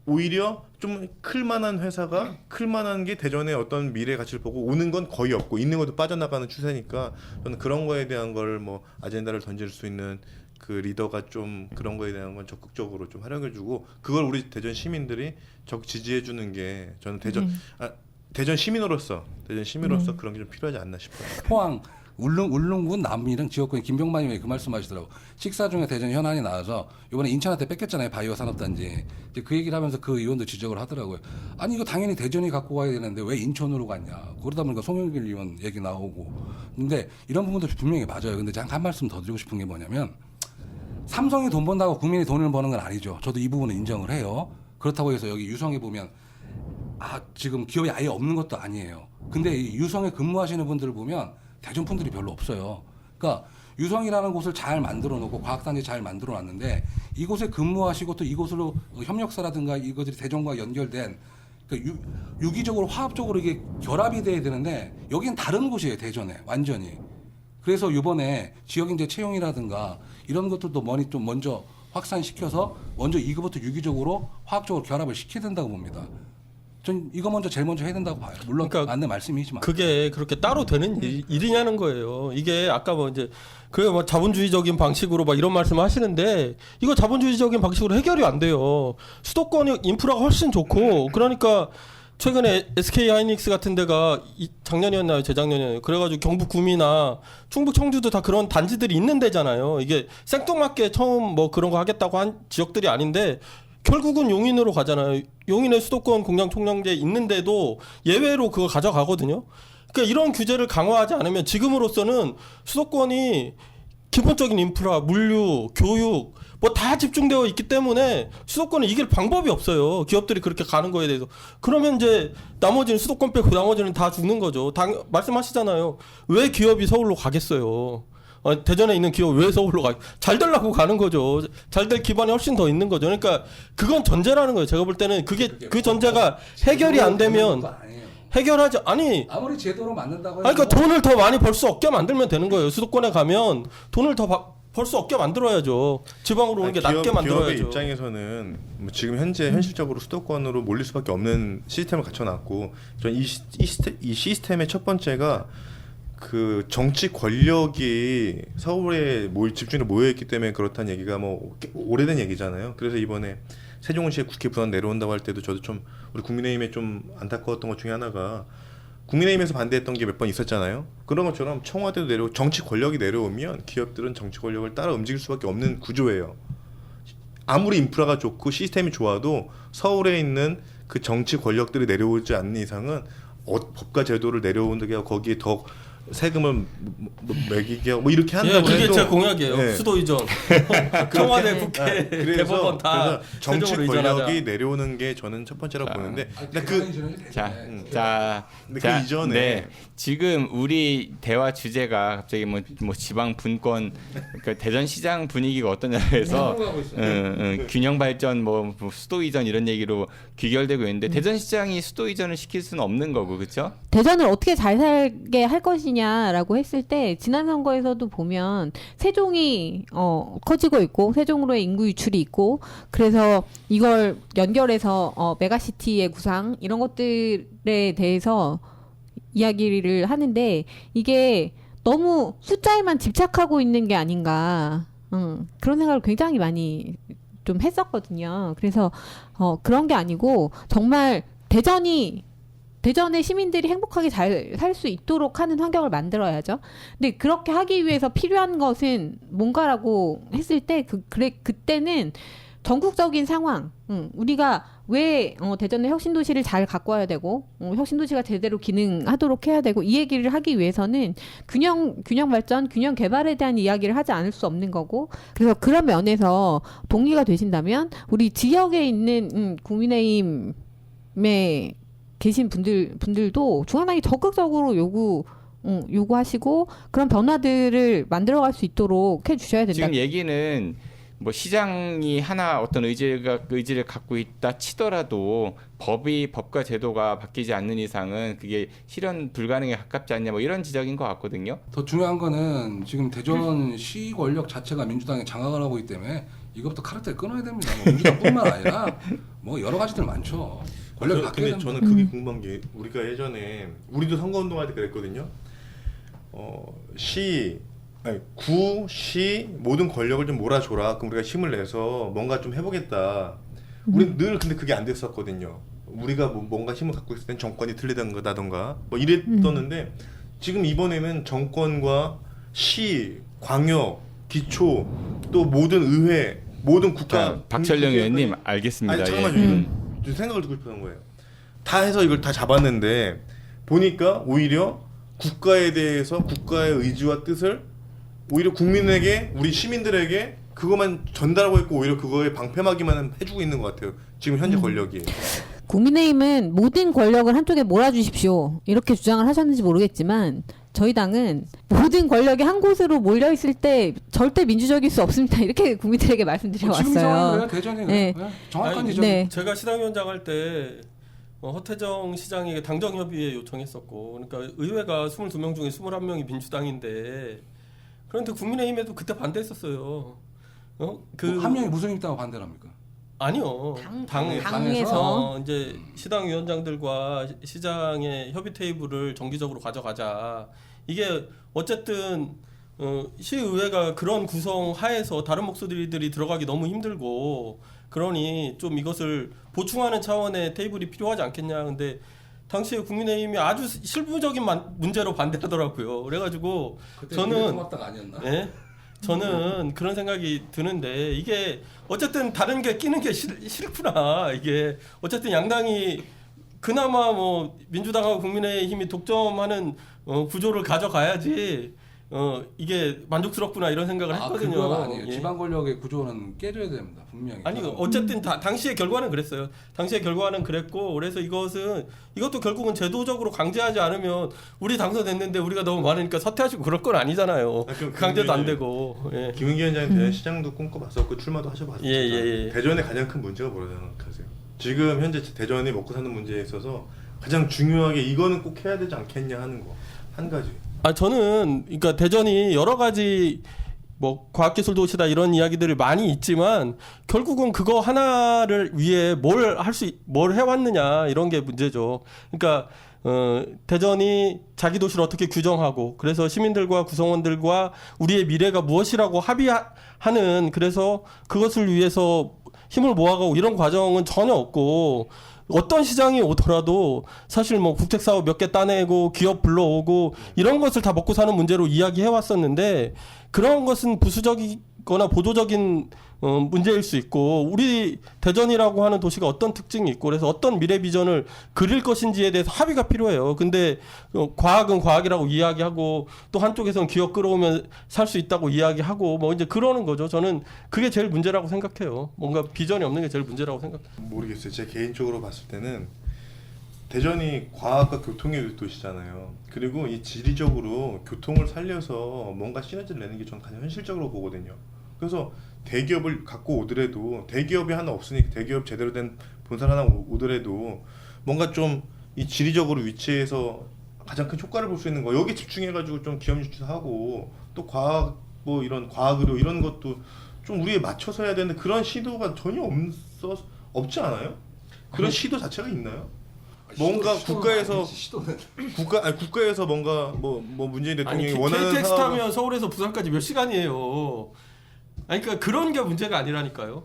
E: 오히려 좀 클만한 회사가, 클만한 게 대전의 어떤 미래 가치를 보고 오는 건 거의 없고 있는 것도 빠져나가는 추세니까, 저는 그런 거에 대한 걸 아젠다를 던질 수 있는 그 리더가 좀 그런 거에 대한 건 적극적으로 좀 활용해주고, 그걸 우리 대전 시민들이 적 지지해주는 게, 저는 대전 시민으로서 그런 게 좀 필요하지 않나 싶어요.
B: 포항 울릉군 남이랑 지역구인 김병만이 그 말씀하시더라고. 식사 중에 대전 현안이 나와서 이번에 인천한테 뺏겼잖아요, 바이오 산업단지. 이제 그 얘기를 하면서 그 의원도 지적을 하더라고요. 아니 이거 당연히 대전이 갖고 가야 되는데 왜 인천으로 갔냐. 그러다 보니까 송영길 의원 얘기 나오고. 근데 이런 부분도 분명히 맞아요. 근데 제가 한 말씀 더 드리고 싶은 게 뭐냐면 삼성이 돈 번다고 국민이 돈을 버는 건 아니죠. 저도 이 부분은 인정을 해요. 그렇다고 해서 여기 유성에 보면 지금 기업이 아예 없는 것도 아니에요. 근데 이 유성에 근무하시는 분들을 보면 대전 분들이 별로 없어요. 그러니까 유성이라는 곳을 잘 만들어 놓고 과학단지 잘 만들어 놨는데 이곳에 근무하시고 또 이곳으로 협력사라든가 이것들이 대전과 연결된 그러니까 유기적으로 화합적으로 이게 결합이 돼야 되는데 여기는 다른 곳이에요. 대전에 완전히. 그래서 이번에 지역인재 채용이라든가 이런 것들도 좀 먼저 확산시켜서 먼저 이거부터 유기적으로 화학적으로 결합을 시켜야 된다고 봅니다. 전 이거 제일 먼저 해야 된다고 봐요. 물론
C: 그러니까
B: 맞는 말씀이지만
C: 그게 그렇게 따로 되는 일이냐는 거예요. 이게 아까 뭐 이제 그게 뭐 자본주의적인 방식으로 막 이런 말씀을 하시는데 이거 자본주의적인 방식으로 해결이 안 돼요. 수도권 인프라가 훨씬 좋고 그러니까 최근에 SK 하이닉스 같은 데가 작년이었나요? 재작년이었나요? 그래가지고 경북 구미나 충북 청주도 다 그런 단지들이 있는 데잖아요. 이게 생뚱맞게 처음 뭐 그런 거 하겠다고 한 지역들이 아닌데 결국은 용인으로 가잖아요. 용인의 수도권 공장 총량제 있는데도 예외로 그거 가져가거든요. 그러니까 이런 규제를 강화하지 않으면 지금으로서는 수도권이 기본적인 인프라, 물류, 교육 뭐 다 집중되어 있기 때문에 수도권을 이길 방법이 없어요. 기업들이 그렇게 가는 거에 대해서. 그러면 이제 나머지는 수도권 빼고 나머지는 다 죽는 거죠. 말씀하시잖아요. 왜 기업이 서울로 가겠어요. 대전에 있는 기업 왜 서울로 잘 되려고 가는 거죠. 잘 될 기반이 훨씬 더 있는 거죠. 그러니까 그건 전제라는 거예요. 제가 볼 때는 그 전제가 해결이 안 되면 해결하지
B: 아무리 제도로 만든다고 해도
C: 그러니까 돈을 더 많이 벌 수 없게 만들면 되는 거예요. 수도권에 가면 돈을 더 벌 수 없게 만들어야죠. 지방으로 오는 게 낫게 만들어야죠.
E: 기업의 입장에서는 뭐 지금 현재 현실적으로 수도권으로 몰릴 수밖에 없는 시스템을 갖춰놨고, 전 이 시스템의 첫 번째가 그 정치 권력이 서울에 집중해 모여있기 때문에 그렇다는 얘기가 뭐 오래된 얘기잖아요. 그래서 이번에 세종시의 국회 분원 내려온다고 할 때도 저도 좀 우리 국민의힘에 좀 안타까웠던 것 중에 하나가 국민의힘에서 반대했던 게 몇 번 있었잖아요. 그런 것처럼 청와대도 내려오고 정치 권력이 내려오면 기업들은 정치 권력을 따라 움직일 수밖에 없는 구조예요. 아무리 인프라가 좋고 시스템이 좋아도 서울에 있는 그 정치 권력들이 내려오지 않는 이상은 법과 제도를 내려온다고 거기에 더 세금을 매기게 하고 뭐 이렇게 한다고
C: 그게
E: 해도
C: 제 공약이에요.
E: 네.
C: 수도 이전. 청와대, 국회, 대법원 다
E: 그래서 정치
C: 세종으로
E: 권력이
C: 이전하자.
E: 내려오는 게 저는 첫 번째라고 보는데, 근데
A: 근데
E: 그 이전에
A: 네. 지금 우리 대화 주제가 갑자기 뭐 지방 분권, 그러니까 대전시장 분위기가 어떠냐 해서 균형 발전, 뭐 수도 이전 이런 얘기로 귀결되고 있는데 대전시장이 수도 이전을 시킬 수는 없는 거고, 그렇죠?
F: 대전을 어떻게 잘 살게 할 것이냐라고 했을 때 지난 선거에서도 보면 세종이 커지고 있고 세종으로의 인구 유출이 있고, 그래서 이걸 연결해서 메가시티의 구상 이런 것들에 대해서 이야기를 하는데 이게 너무 숫자에만 집착하고 있는 게 아닌가, 그런 생각을 굉장히 많이 좀 했었거든요. 그래서 그런 게 아니고 정말 대전의 시민들이 행복하게 잘 살 수 있도록 하는 환경을 만들어야죠. 근데 그렇게 하기 위해서 필요한 것은 뭔가라고 했을 때 그때는 전국적인 상황, 우리가 왜 대전의 혁신도시를 잘 갖고 와야 되고 혁신도시가 제대로 기능하도록 해야 되고 이 얘기를 하기 위해서는 균형 발전, 균형 개발에 대한 이야기를 하지 않을 수 없는 거고, 그래서 그런 면에서 동의가 되신다면 우리 지역에 있는 국민의힘에 계신 분들도 중앙당이 적극적으로 요구하시고 그런 변화들을 만들어갈 수 있도록 해주셔야 된다.
A: 지금 얘기는 뭐 시장이 하나 어떤 의지를 갖고 있다 치더라도 법과 제도가 바뀌지 않는 이상은 그게 실현 불가능에 가깝지 않냐, 뭐 이런 지적인 것 같거든요.
B: 더 중요한 거는 지금 대전시 권력 자체가 민주당에 장악을 하고 있기 때문에 이것부터 카르텔 끊어야 됩니다. 뭐 민주당뿐만 아니라 뭐 여러 가지들 많죠. 권력이 바뀌어야
E: 근데
B: 됩니다.
E: 저는 그게 궁금한 게, 우리가 예전에 우리도 선거운동할 때 그랬거든요. 구, 시 모든 권력을 좀 몰아줘라. 그럼 우리가 힘을 내서 뭔가 좀 해보겠다. 우리 늘 근데 그게 안 됐었거든요. 우리가 뭔가 힘을 갖고 있을 땐 정권이 틀리다던가 뭐 이랬었는데 지금 이번에는 정권과 시, 광역, 기초 또 모든 의회, 모든 국가
A: 자, 박철영 의원님 알겠습니다.
E: 아니 잠깐만요.
A: 예.
E: 좀 생각을 듣고 싶은 거예요. 다 해서 이걸 다 잡았는데 보니까 오히려 국가에 대해서 국가의 의지와 뜻을 오히려 국민에게 우리 시민들에게 그것만 전달하고 있고 오히려 그거에 방패막이만 해주고 있는 것 같아요. 지금 현재 권력이.
F: 국민의힘은 모든 권력을 한쪽에 몰아주십시오. 이렇게 주장을 하셨는지 모르겠지만 저희 당은 모든 권력이 한 곳으로 몰려 있을 때 절대 민주적일 수 없습니다. 이렇게 국민들에게 말씀드려
B: 지금 상황은
F: 왔어요.
B: 그래요. 대전이
F: 네.
B: 그래요. 정확한
C: 아니,
B: 지점.
F: 네.
C: 제가 시당위원장 할 때 허태정 시장에게 당정협의회 요청했었고, 그러니까 의회가 22명 중에 21명이 민주당인데, 그런데 국민의힘에도 그때 반대했었어요.
B: 한 명이 무슨 입 있다고 반대를 합니까?
C: 아니요.
F: 당에서
C: 이제 시당 위원장들과 시장의 협의 테이블을 정기적으로 가져가자. 이게 어쨌든 시의회가 그런 구성 하에서 다른 목소리들이 들어가기 너무 힘들고, 그러니 좀 이것을 보충하는 차원의 테이블이 필요하지 않겠냐. 근데 당시에 국민의힘이 아주 실무적인 문제로 반대하더라고요. 그래가지고
B: 그때
C: 저는
B: 고맙다가 아니었나?
C: 예? 저는 그런 생각이 드는데, 이게 어쨌든 다른 게 끼는 게 싫구나. 이게 어쨌든 양당이 그나마 뭐 민주당하고 국민의힘이 독점하는 구조를 가져가야지 이게 만족스럽구나 이런 생각을 했거든요.
B: 그건 아니에요.
C: 예.
B: 지방 권력의 구조는 깨져야 됩니다. 분명히.
C: 아니 어쨌든 당시의 결과는 그랬어요. 당시의 결과는 그랬고, 그래서 이것도 결국은 제도적으로 강제하지 않으면 우리 당선됐는데 우리가 너무 많으니까 사퇴하시고 그럴 건 아니잖아요.
E: 그럼
C: 강제도 안
E: 김은기
C: 되고. 예.
E: 김은기 위원장님 대전 시장도 꿈꿔봤었고 출마도 하셔봤었죠.
C: 예.
E: 대전의 가장 큰 문제가 뭐라고 생각하세요? 지금 현재 대전이 먹고 사는 문제에 있어서 가장 중요하게 이거는 꼭 해야 되지 않겠냐 하는 거 한 가지.
C: 저는 그러니까 대전이 여러 가지 뭐 과학기술 도시다 이런 이야기들이 많이 있지만 결국은 그거 하나를 위해 뭘 해왔느냐 이런 게 문제죠. 그러니까 대전이 자기 도시를 어떻게 규정하고, 그래서 시민들과 구성원들과 우리의 미래가 무엇이라고 합의하는, 그래서 그것을 위해서 힘을 모아가고 이런 과정은 전혀 없고, 어떤 시장이 오더라도 사실 뭐 국책사업 몇 개 따내고 기업 불러오고 이런 것을 다 먹고 사는 문제로 이야기해 왔었는데, 그런 것은 부수적이거나 보도적인 문제일 수 있고, 우리 대전이라고 하는 도시가 어떤 특징이 있고 그래서 어떤 미래 비전을 그릴 것인지에 대해서 합의가 필요해요. 근데 과학은 과학이라고 이야기하고 또 한쪽에서는 기업 끌어오면 살 수 있다고 이야기하고 뭐 이제 그러는 거죠. 저는 그게 제일 문제라고 생각해요. 뭔가 비전이 없는 게 제일 문제라고 생각해요.
E: 모르겠어요. 제 개인적으로 봤을 때는 대전이 과학과 교통의 도시잖아요. 그리고 이 지리적으로 교통을 살려서 뭔가 시너지를 내는 게 저는 가장 현실적으로 보거든요. 그래서 대기업을 갖고 오더라도, 대기업이 하나 없으니까 대기업 제대로 된 본사 하나 오더라도 뭔가 좀 이 지리적으로 위치해서 가장 큰 효과를 볼 수 있는 거, 여기 집중해가지고 좀 기업 유치하고 또 과학 뭐 이런 과학 의료 이런 것도 좀 우리에 맞춰서 해야 되는데 그런 시도가 전혀 없지 않아요? 그런 시도 자체가 있나요? 뭔가 국가에서 국가에서 뭔가 뭐 문재인 대통령이 원하는
C: KTX
E: 사업
C: 타면 서울에서 부산까지 몇 시간이에요. 그러니까 그런 게 문제가 아니라니까요.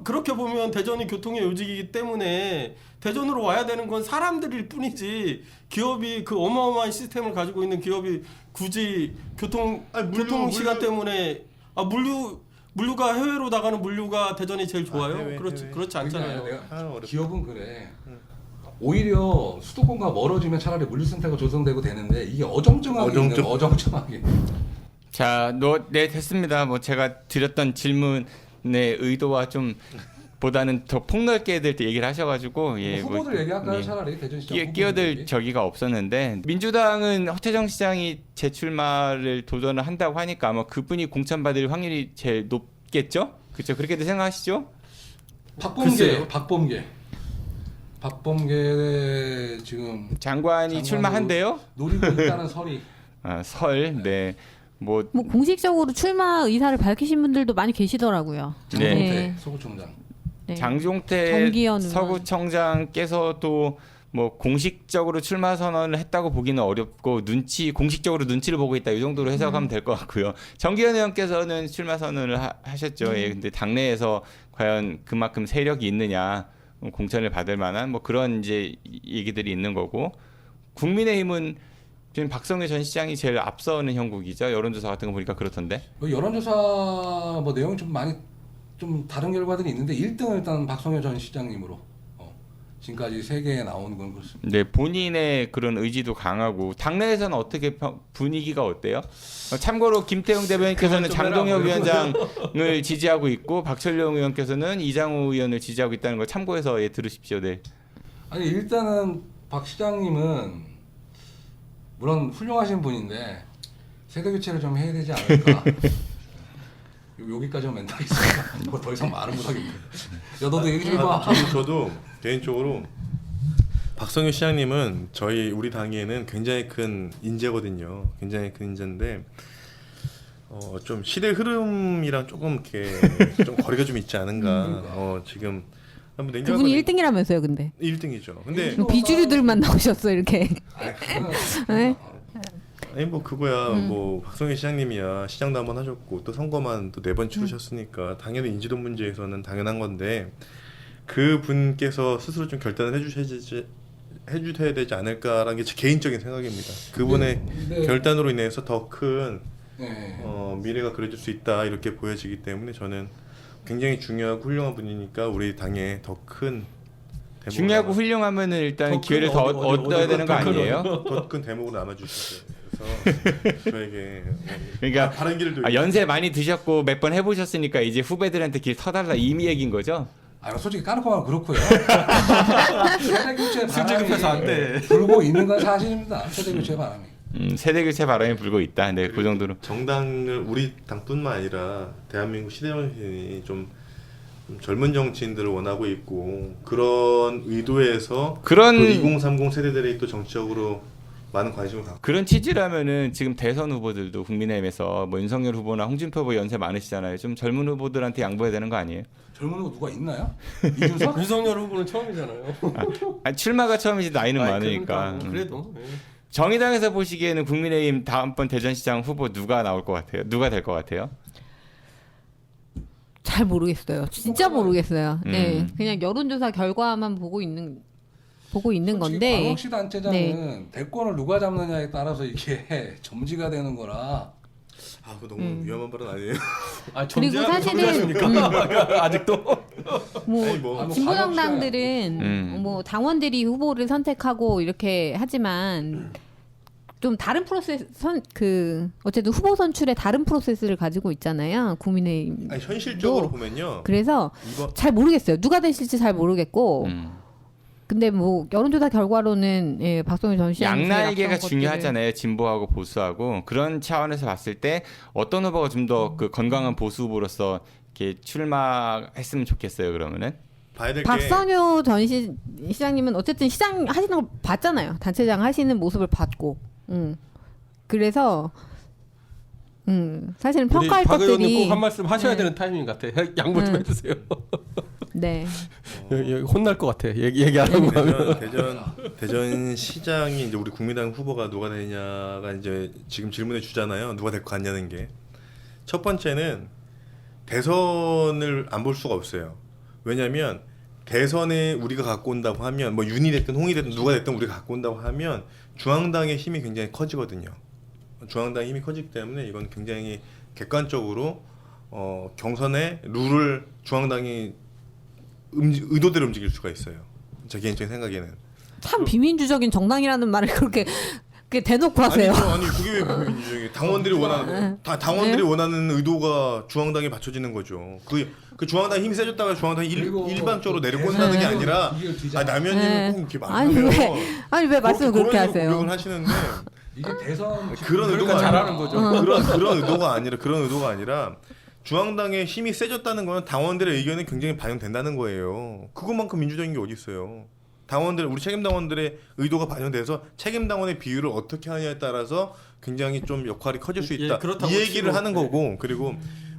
C: 그렇게 보면 대전이 교통의 요직이기 때문에 대전으로 와야 되는 건 사람들일 뿐이지, 기업이 그 어마어마한 시스템을 가지고 있는 기업이 굳이 교통 시간 때문에 물류가 해외로 나가는 물류가 대전이 제일 좋아요?
E: 해외.
C: 그렇지 않잖아요.
B: 기업은 그래. 오히려 수도권과 멀어지면 차라리 물류센터가 조성되고 되는데 이게 어정쩡하게.
A: 자, 네, 됐습니다. 뭐 제가 드렸던 질문의 의도와 좀 보다는 더 폭넓게 얘기를 하셔가지고
B: 후보들 얘기할까요? 차라리 대전시장
A: 끼어들 저기가 없었는데, 민주당은 허태정 시장이 재출마를 도전을 한다고 하니까 아마 그분이 공천받을 확률이 제일 높겠죠? 그렇죠? 그렇게도 생각하시죠?
B: 박범계 지금
A: 장관이 출마한대요?
B: 노리고 있다는 설이.
A: 네. 뭐
F: 공식적으로 출마 의사를 밝히신 분들도 많이 계시더라고요.
B: 장종태 서구청장.
F: 네.
A: 장종태
F: 정기현
A: 서구청장께서도 뭐 공식적으로 출마 선언을 했다고 보기는 어렵고 공식적으로 눈치를 보고 있다, 이 정도로 해석하면 될 것 같고요. 정기현 의원께서는 출마 선언을 하셨죠. 근데 당내에서 과연 그만큼 세력이 있느냐, 공천을 받을 만한 뭐 그런 이제 얘기들이 있는 거고, 국민의힘은 지금 박성규 전 시장이 제일 앞서는 형국이죠. 여론조사 같은 거 보니까 그렇던데.
B: 뭐 여론조사 뭐 내용이 좀 많이 좀 다른 결과들이 있는데 1등은 일단 박성효 전 시장님으로 지금까지 3개에 나온 건 그렇습니다.
A: 네, 본인의 그런 의지도 강하고 당내에서는 어떻게 분위기가 어때요? 참고로 김태형 대변인께서는 장동혁 위원장을 지지하고 있고 박철룡 의원께서는 이장우 의원을 지지하고 있다는 걸 참고해서 들으십시오. 네.
B: 아니 일단은 박 시장님은 물론 훌륭하신 분인데 세대 교체를 좀 해야 되지 않을까. 여기까지만 멘트하겠습니다. 뭐 더 이상 말은 못하겠네요. 야 너도 얘기 좀 해봐.
E: 저도 개인적으로 박성규 시장님은 우리 당에는 굉장히 큰 인재거든요. 굉장히 큰 인재인데 좀 시대 흐름이랑 조금 이렇게 좀 거리가 좀 있지 않은가. 지금 한번 냉정하게
F: 그분이 1등이라면서요, 근데.
E: 1등이죠. 근데
F: 비주류들만 나오셨어 이렇게. 네?
E: 아니 뭐 그거야 뭐 박성규 시장님이야 시장도 한번 하셨고 또 선거만 또 4번 치르셨으니까 당연히 인지도 문제에서는 당연한 건데 그 분께서 스스로 좀 결단을 해주셔야 되지 않을까라는 게 제 개인적인 생각입니다. 그분의
B: 네.
E: 결단으로 인해서 더 큰
B: 네.
E: 미래가 그려질 수 있다 이렇게 보여지기 때문에 저는 굉장히 중요하고 훌륭한 분이니까 우리 당에 더 큰
A: 중요하고 훌륭하면은 일단
C: 더
A: 기회를
C: 큰
A: 더
C: 어디,
A: 얻어야 되는 거 아니에요?
E: 더 큰 대목으로 남아주셨어요. 그래서 저에게
A: 그러니까
E: 다른 길도
A: 연세 많이 드셨고 몇 번 해보셨으니까 이제 후배들한테 길 터달라 이미 얘기인 거죠?
B: 아 솔직히 까놓고 말하면 그렇고요. 세대 교체
C: 수지 급해서 안 돼.
B: 불고 있는 건 사실입니다. 세대 교체 바람이.
A: 세대 교체 바람이 불고 있다. 네, 그 정도로.
E: 정당을 우리 당뿐만 아니라 대한민국 시대 정신이 좀 젊은 정치인들을 원하고 있고 그런 의도에서
A: 그런
E: 또 2030 세대들이 또 정치적으로 많은 관심을 갖고
A: 그런 취지라면은 지금 대선 후보들도 국민의힘에서 뭐 윤석열 후보나 홍준표 후보 연세 많으시잖아요. 좀 젊은 후보들한테 양보해야 되는 거 아니에요?
B: 젊은 거 누가 있나요? 이준석?
C: 윤석열 후보는 처음이잖아요.
A: 출마가 처음이지 나이는 많으니까.
C: 그러니까, 그래도 예.
A: 정의당에서 보시기에는 국민의힘 다음번 대전시장 후보 누가 나올 것 같아요? 누가 될 것 같아요?
F: 잘 모르겠어요. 진짜 모르겠어요. 네, 그냥 여론조사 결과만 보고 있는 건데.
B: 광역시 단체장은 대권을 누가 잡느냐에 따라서 이게 점지가 되는 거라.
E: 아 그거 너무 위험한 발언 아니에요?
C: 아,
F: 그리고 사실은
C: 아직도
F: 뭐
E: 아니, 뭐
F: 진보 정당들은 뭐 당원들이 후보를 선택하고 이렇게 하지만 좀 다른 프로세스 어쨌든 후보 선출에 다른 프로세스를 가지고 있잖아요. 국민의힘.
E: 아니 현실적으로 보면요.
F: 그래서
E: 이거
F: 잘 모르겠어요. 누가 되실지 잘 모르겠고. 근데 뭐 여론조사 결과로는 예, 박성규 전 시장
A: 양날개가 중요하잖아요. 진보하고 보수하고 그런 차원에서 봤을 때 어떤 후보가 좀 더 그 건강한 보수 후보로서 이렇게 출마했으면 좋겠어요. 그러면은
E: 봐야 될 게
F: 박성규 전 시장님은 어쨌든 시장 하시는 걸 봤잖아요. 단체장 하시는 모습을 봤고. 그래서 사실은
C: 우리
F: 평가할
C: 박 의원님
F: 것들이
C: 꼭 한 말씀 하셔야 되는 타이밍 같아. 양보 좀 해주세요.
F: 네.
C: 여기 혼날 것 같아. 얘기 안 하고 하면.
E: 대전 시장이 이제 우리 국민당 후보가 누가 되냐가 이제 지금 질문해 주잖아요. 누가 될 것 같냐는 게. 첫 번째는 대선을 안 볼 수가 없어요. 왜냐하면 대선에 우리가 갖고 온다고 하면 뭐 윤이 됐든 홍이 됐든 누가 됐든 우리가 갖고 온다고 하면 중앙당의 힘이 굉장히 커지거든요. 중앙당의 힘이 커지기 때문에 이건 굉장히 객관적으로 경선의 룰을 중앙당이 의도대로 움직일 수가 있어요. 제 개인적인 생각에는.
F: 참 비민주적인 정당이라는 말을 그렇게 대놓고 하세요.
E: 아니 그게 왜 비민주적이에요? 당원들이 원하는 당원들이 원하는 의도가 중앙당에 받쳐지는 거죠. 그 중앙당 힘이 세졌다가 중앙당이 일방적으로 내려꼰다는 게 아니라 남현님은 꼭 이렇게 말하면
F: 아니 왜 말씀을 그렇게 하세요?
E: 공격을 하시는데
B: 이게 대선
E: 그런 의도가
C: 잘하는 거죠.
E: 그런 의도가 아니라 중앙당의 힘이 세졌다는 거는 당원들의 의견이 굉장히 반영된다는 거예요. 그것만큼 민주적인 게 어디 있어요? 우리 책임 당원들의 의도가 반영돼서 책임 당원의 비율을 어떻게 하느냐에 따라서 굉장히 좀 역할이 커질 수 있다. 이 얘기를 하는 거고 그리고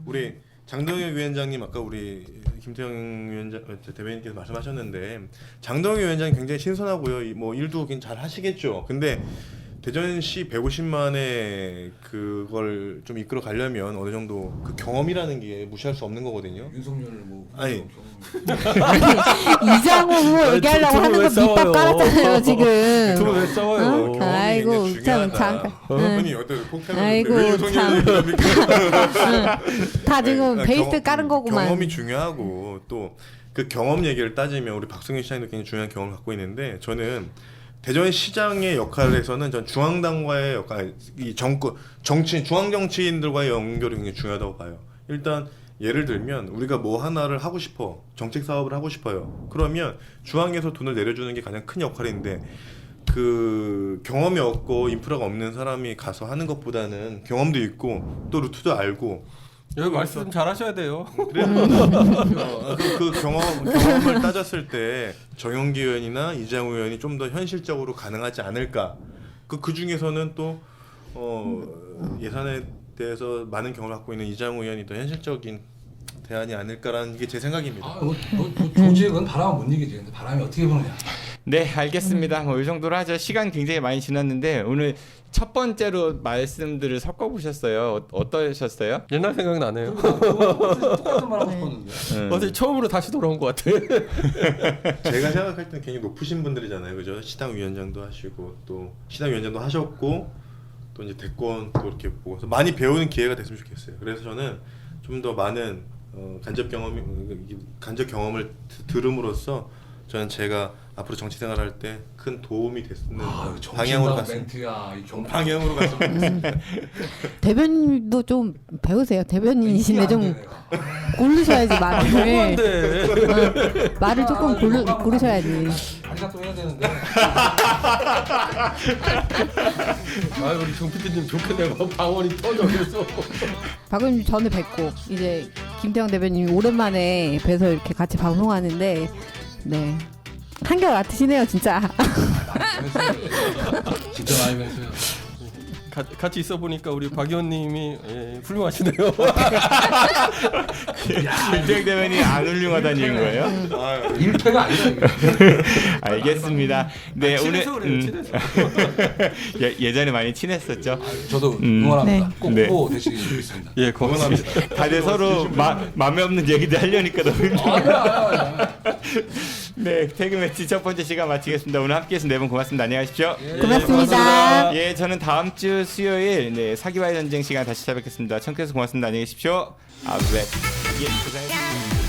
E: 우리 장동혁 위원장님 아까 우리 김태형 위원장 대변인께서 말씀하셨는데 장동혁 위원장이 굉장히 신선하고요. 뭐 일도 잘 하시겠죠. 근데 대전시 150만의 그걸 좀 이끌어 가려면 어느 정도 그 경험이라는 게 무시할 수 없는 거거든요.
B: 윤석열 뭐
E: 아니
F: 이장호 후보 얘기하려고 하는 거 밑밥 깔았잖아요 지금.
C: 두분 왜 싸워요?
F: 아이 아이고,
E: 굉장히
F: 참,
E: 중요하다.
F: 응.
E: 아니 어떤 폭탄을
F: 아이고,
E: 왜 윤석열을
F: 참.
E: 얘기합니까?
F: 다 지금
E: 아니,
F: 베이스 깔은 거구만.
E: 경험이 중요하고 또 그 경험 얘기를 따지면 우리 박성윤 시장도 굉장히 중요한 경험을 갖고 있는데 저는 대전시장의 역할에서는 전 중앙당과의 역할, 이 정치인, 중앙 정치인들과의 연결이 굉장히 중요하다고 봐요. 일단 예를 들면 우리가 뭐 하나를 하고 싶어, 정책 사업을 하고 싶어요. 그러면 중앙에서 돈을 내려주는 게 가장 큰 역할인데 그 경험이 없고 인프라가 없는 사람이 가서 하는 것보다는 경험도 있고 또 루트도 알고
C: 여기 말씀 잘하셔야 돼요.
E: 그래서 그 경험을 따졌을 때 정영기 의원이나 이장우 의원이 좀 더 현실적으로 가능하지 않을까. 그 중에서는 또 예산에 대해서 많은 경험을 갖고 있는 이장우 의원이 더 현실적인 대안이 아닐까라는 게 제 생각입니다.
B: 아, 조직은 바람은 못 이기지. 근데 바람이 어떻게 부느냐.
A: 네, 알겠습니다. 뭐 이 정도로 하죠. 시간 굉장히 많이 지났는데 오늘 첫 번째로 말씀들을 섞어 보셨어요. 어떠셨어요?
C: 옛날 생각 나네요.
B: 똑같은 말 하고 싶었는데.
C: 어제 처음으로 다시 돌아온 것 같아.
E: 제가 생각할 때는 굉장히 높으신 분들이잖아요, 그죠? 시당 위원장도 하시고 또 시당 위원장도 하셨고 또 이제 대권 또 이렇게 보고서 많이 배우는 기회가 됐으면 좋겠어요. 그래서 저는 좀 더 많은 간접 경험을 들음으로써 저는 제가 앞으로 정치 생활할 때 큰 도움이 됐는 방향으로 갔습니다.
B: 멘트야, 이 경...
E: 방향으로 갔으면 좋겠습니다.
F: 대변인도 좀 배우세요. 대변인이신데 좀 고르셔야지 말을.
C: 한데
F: 말을 조금 고르셔야지.
B: 아리가또 해야 되는데.
C: 아 우리 정 PD님 좋겠네요. 방언이 터져 그래서.
F: 박은님 전에 뵙고 이제 김태형 대변인이 오랜만에 뵈서 이렇게 같이 방송하는데 네 한결 같으시네요 진짜.
B: 진짜 많이 멘트야.
C: 같이 있어 보니까 우리 박 의원님이 훌륭하시네요.
A: 김태형 대변인이 안 훌륭하다는 얘기인 거예요?
B: 일패가 아니라 이게.
A: 알겠습니다. 네, 오늘
C: 친해서 그래요. 친해서.
A: 예전에 많이 친했었죠.
B: 저도 응원합니다.
F: 네.
B: 꼭
A: 네.
B: 후보 되시길 바라겠습니다.
C: 예, 고맙습니다.
A: 다들 서로 마음에 없는 얘기들 하려니까 너무 힘들어요.
B: 아니야.
A: 네, 태그 매치 첫 번째 시간 마치겠습니다. 오늘 함께해주신 네 분 고맙습니다. 안녕히 가십시오.
F: 고맙습니다.
A: 예, 저는 다음 주 수요일 사기와의 전쟁 시간 다시 찾아뵙겠습니다. 청취해서 고맙습니다. 안녕히 계십시오. 네. 예, 고생하셨습니다.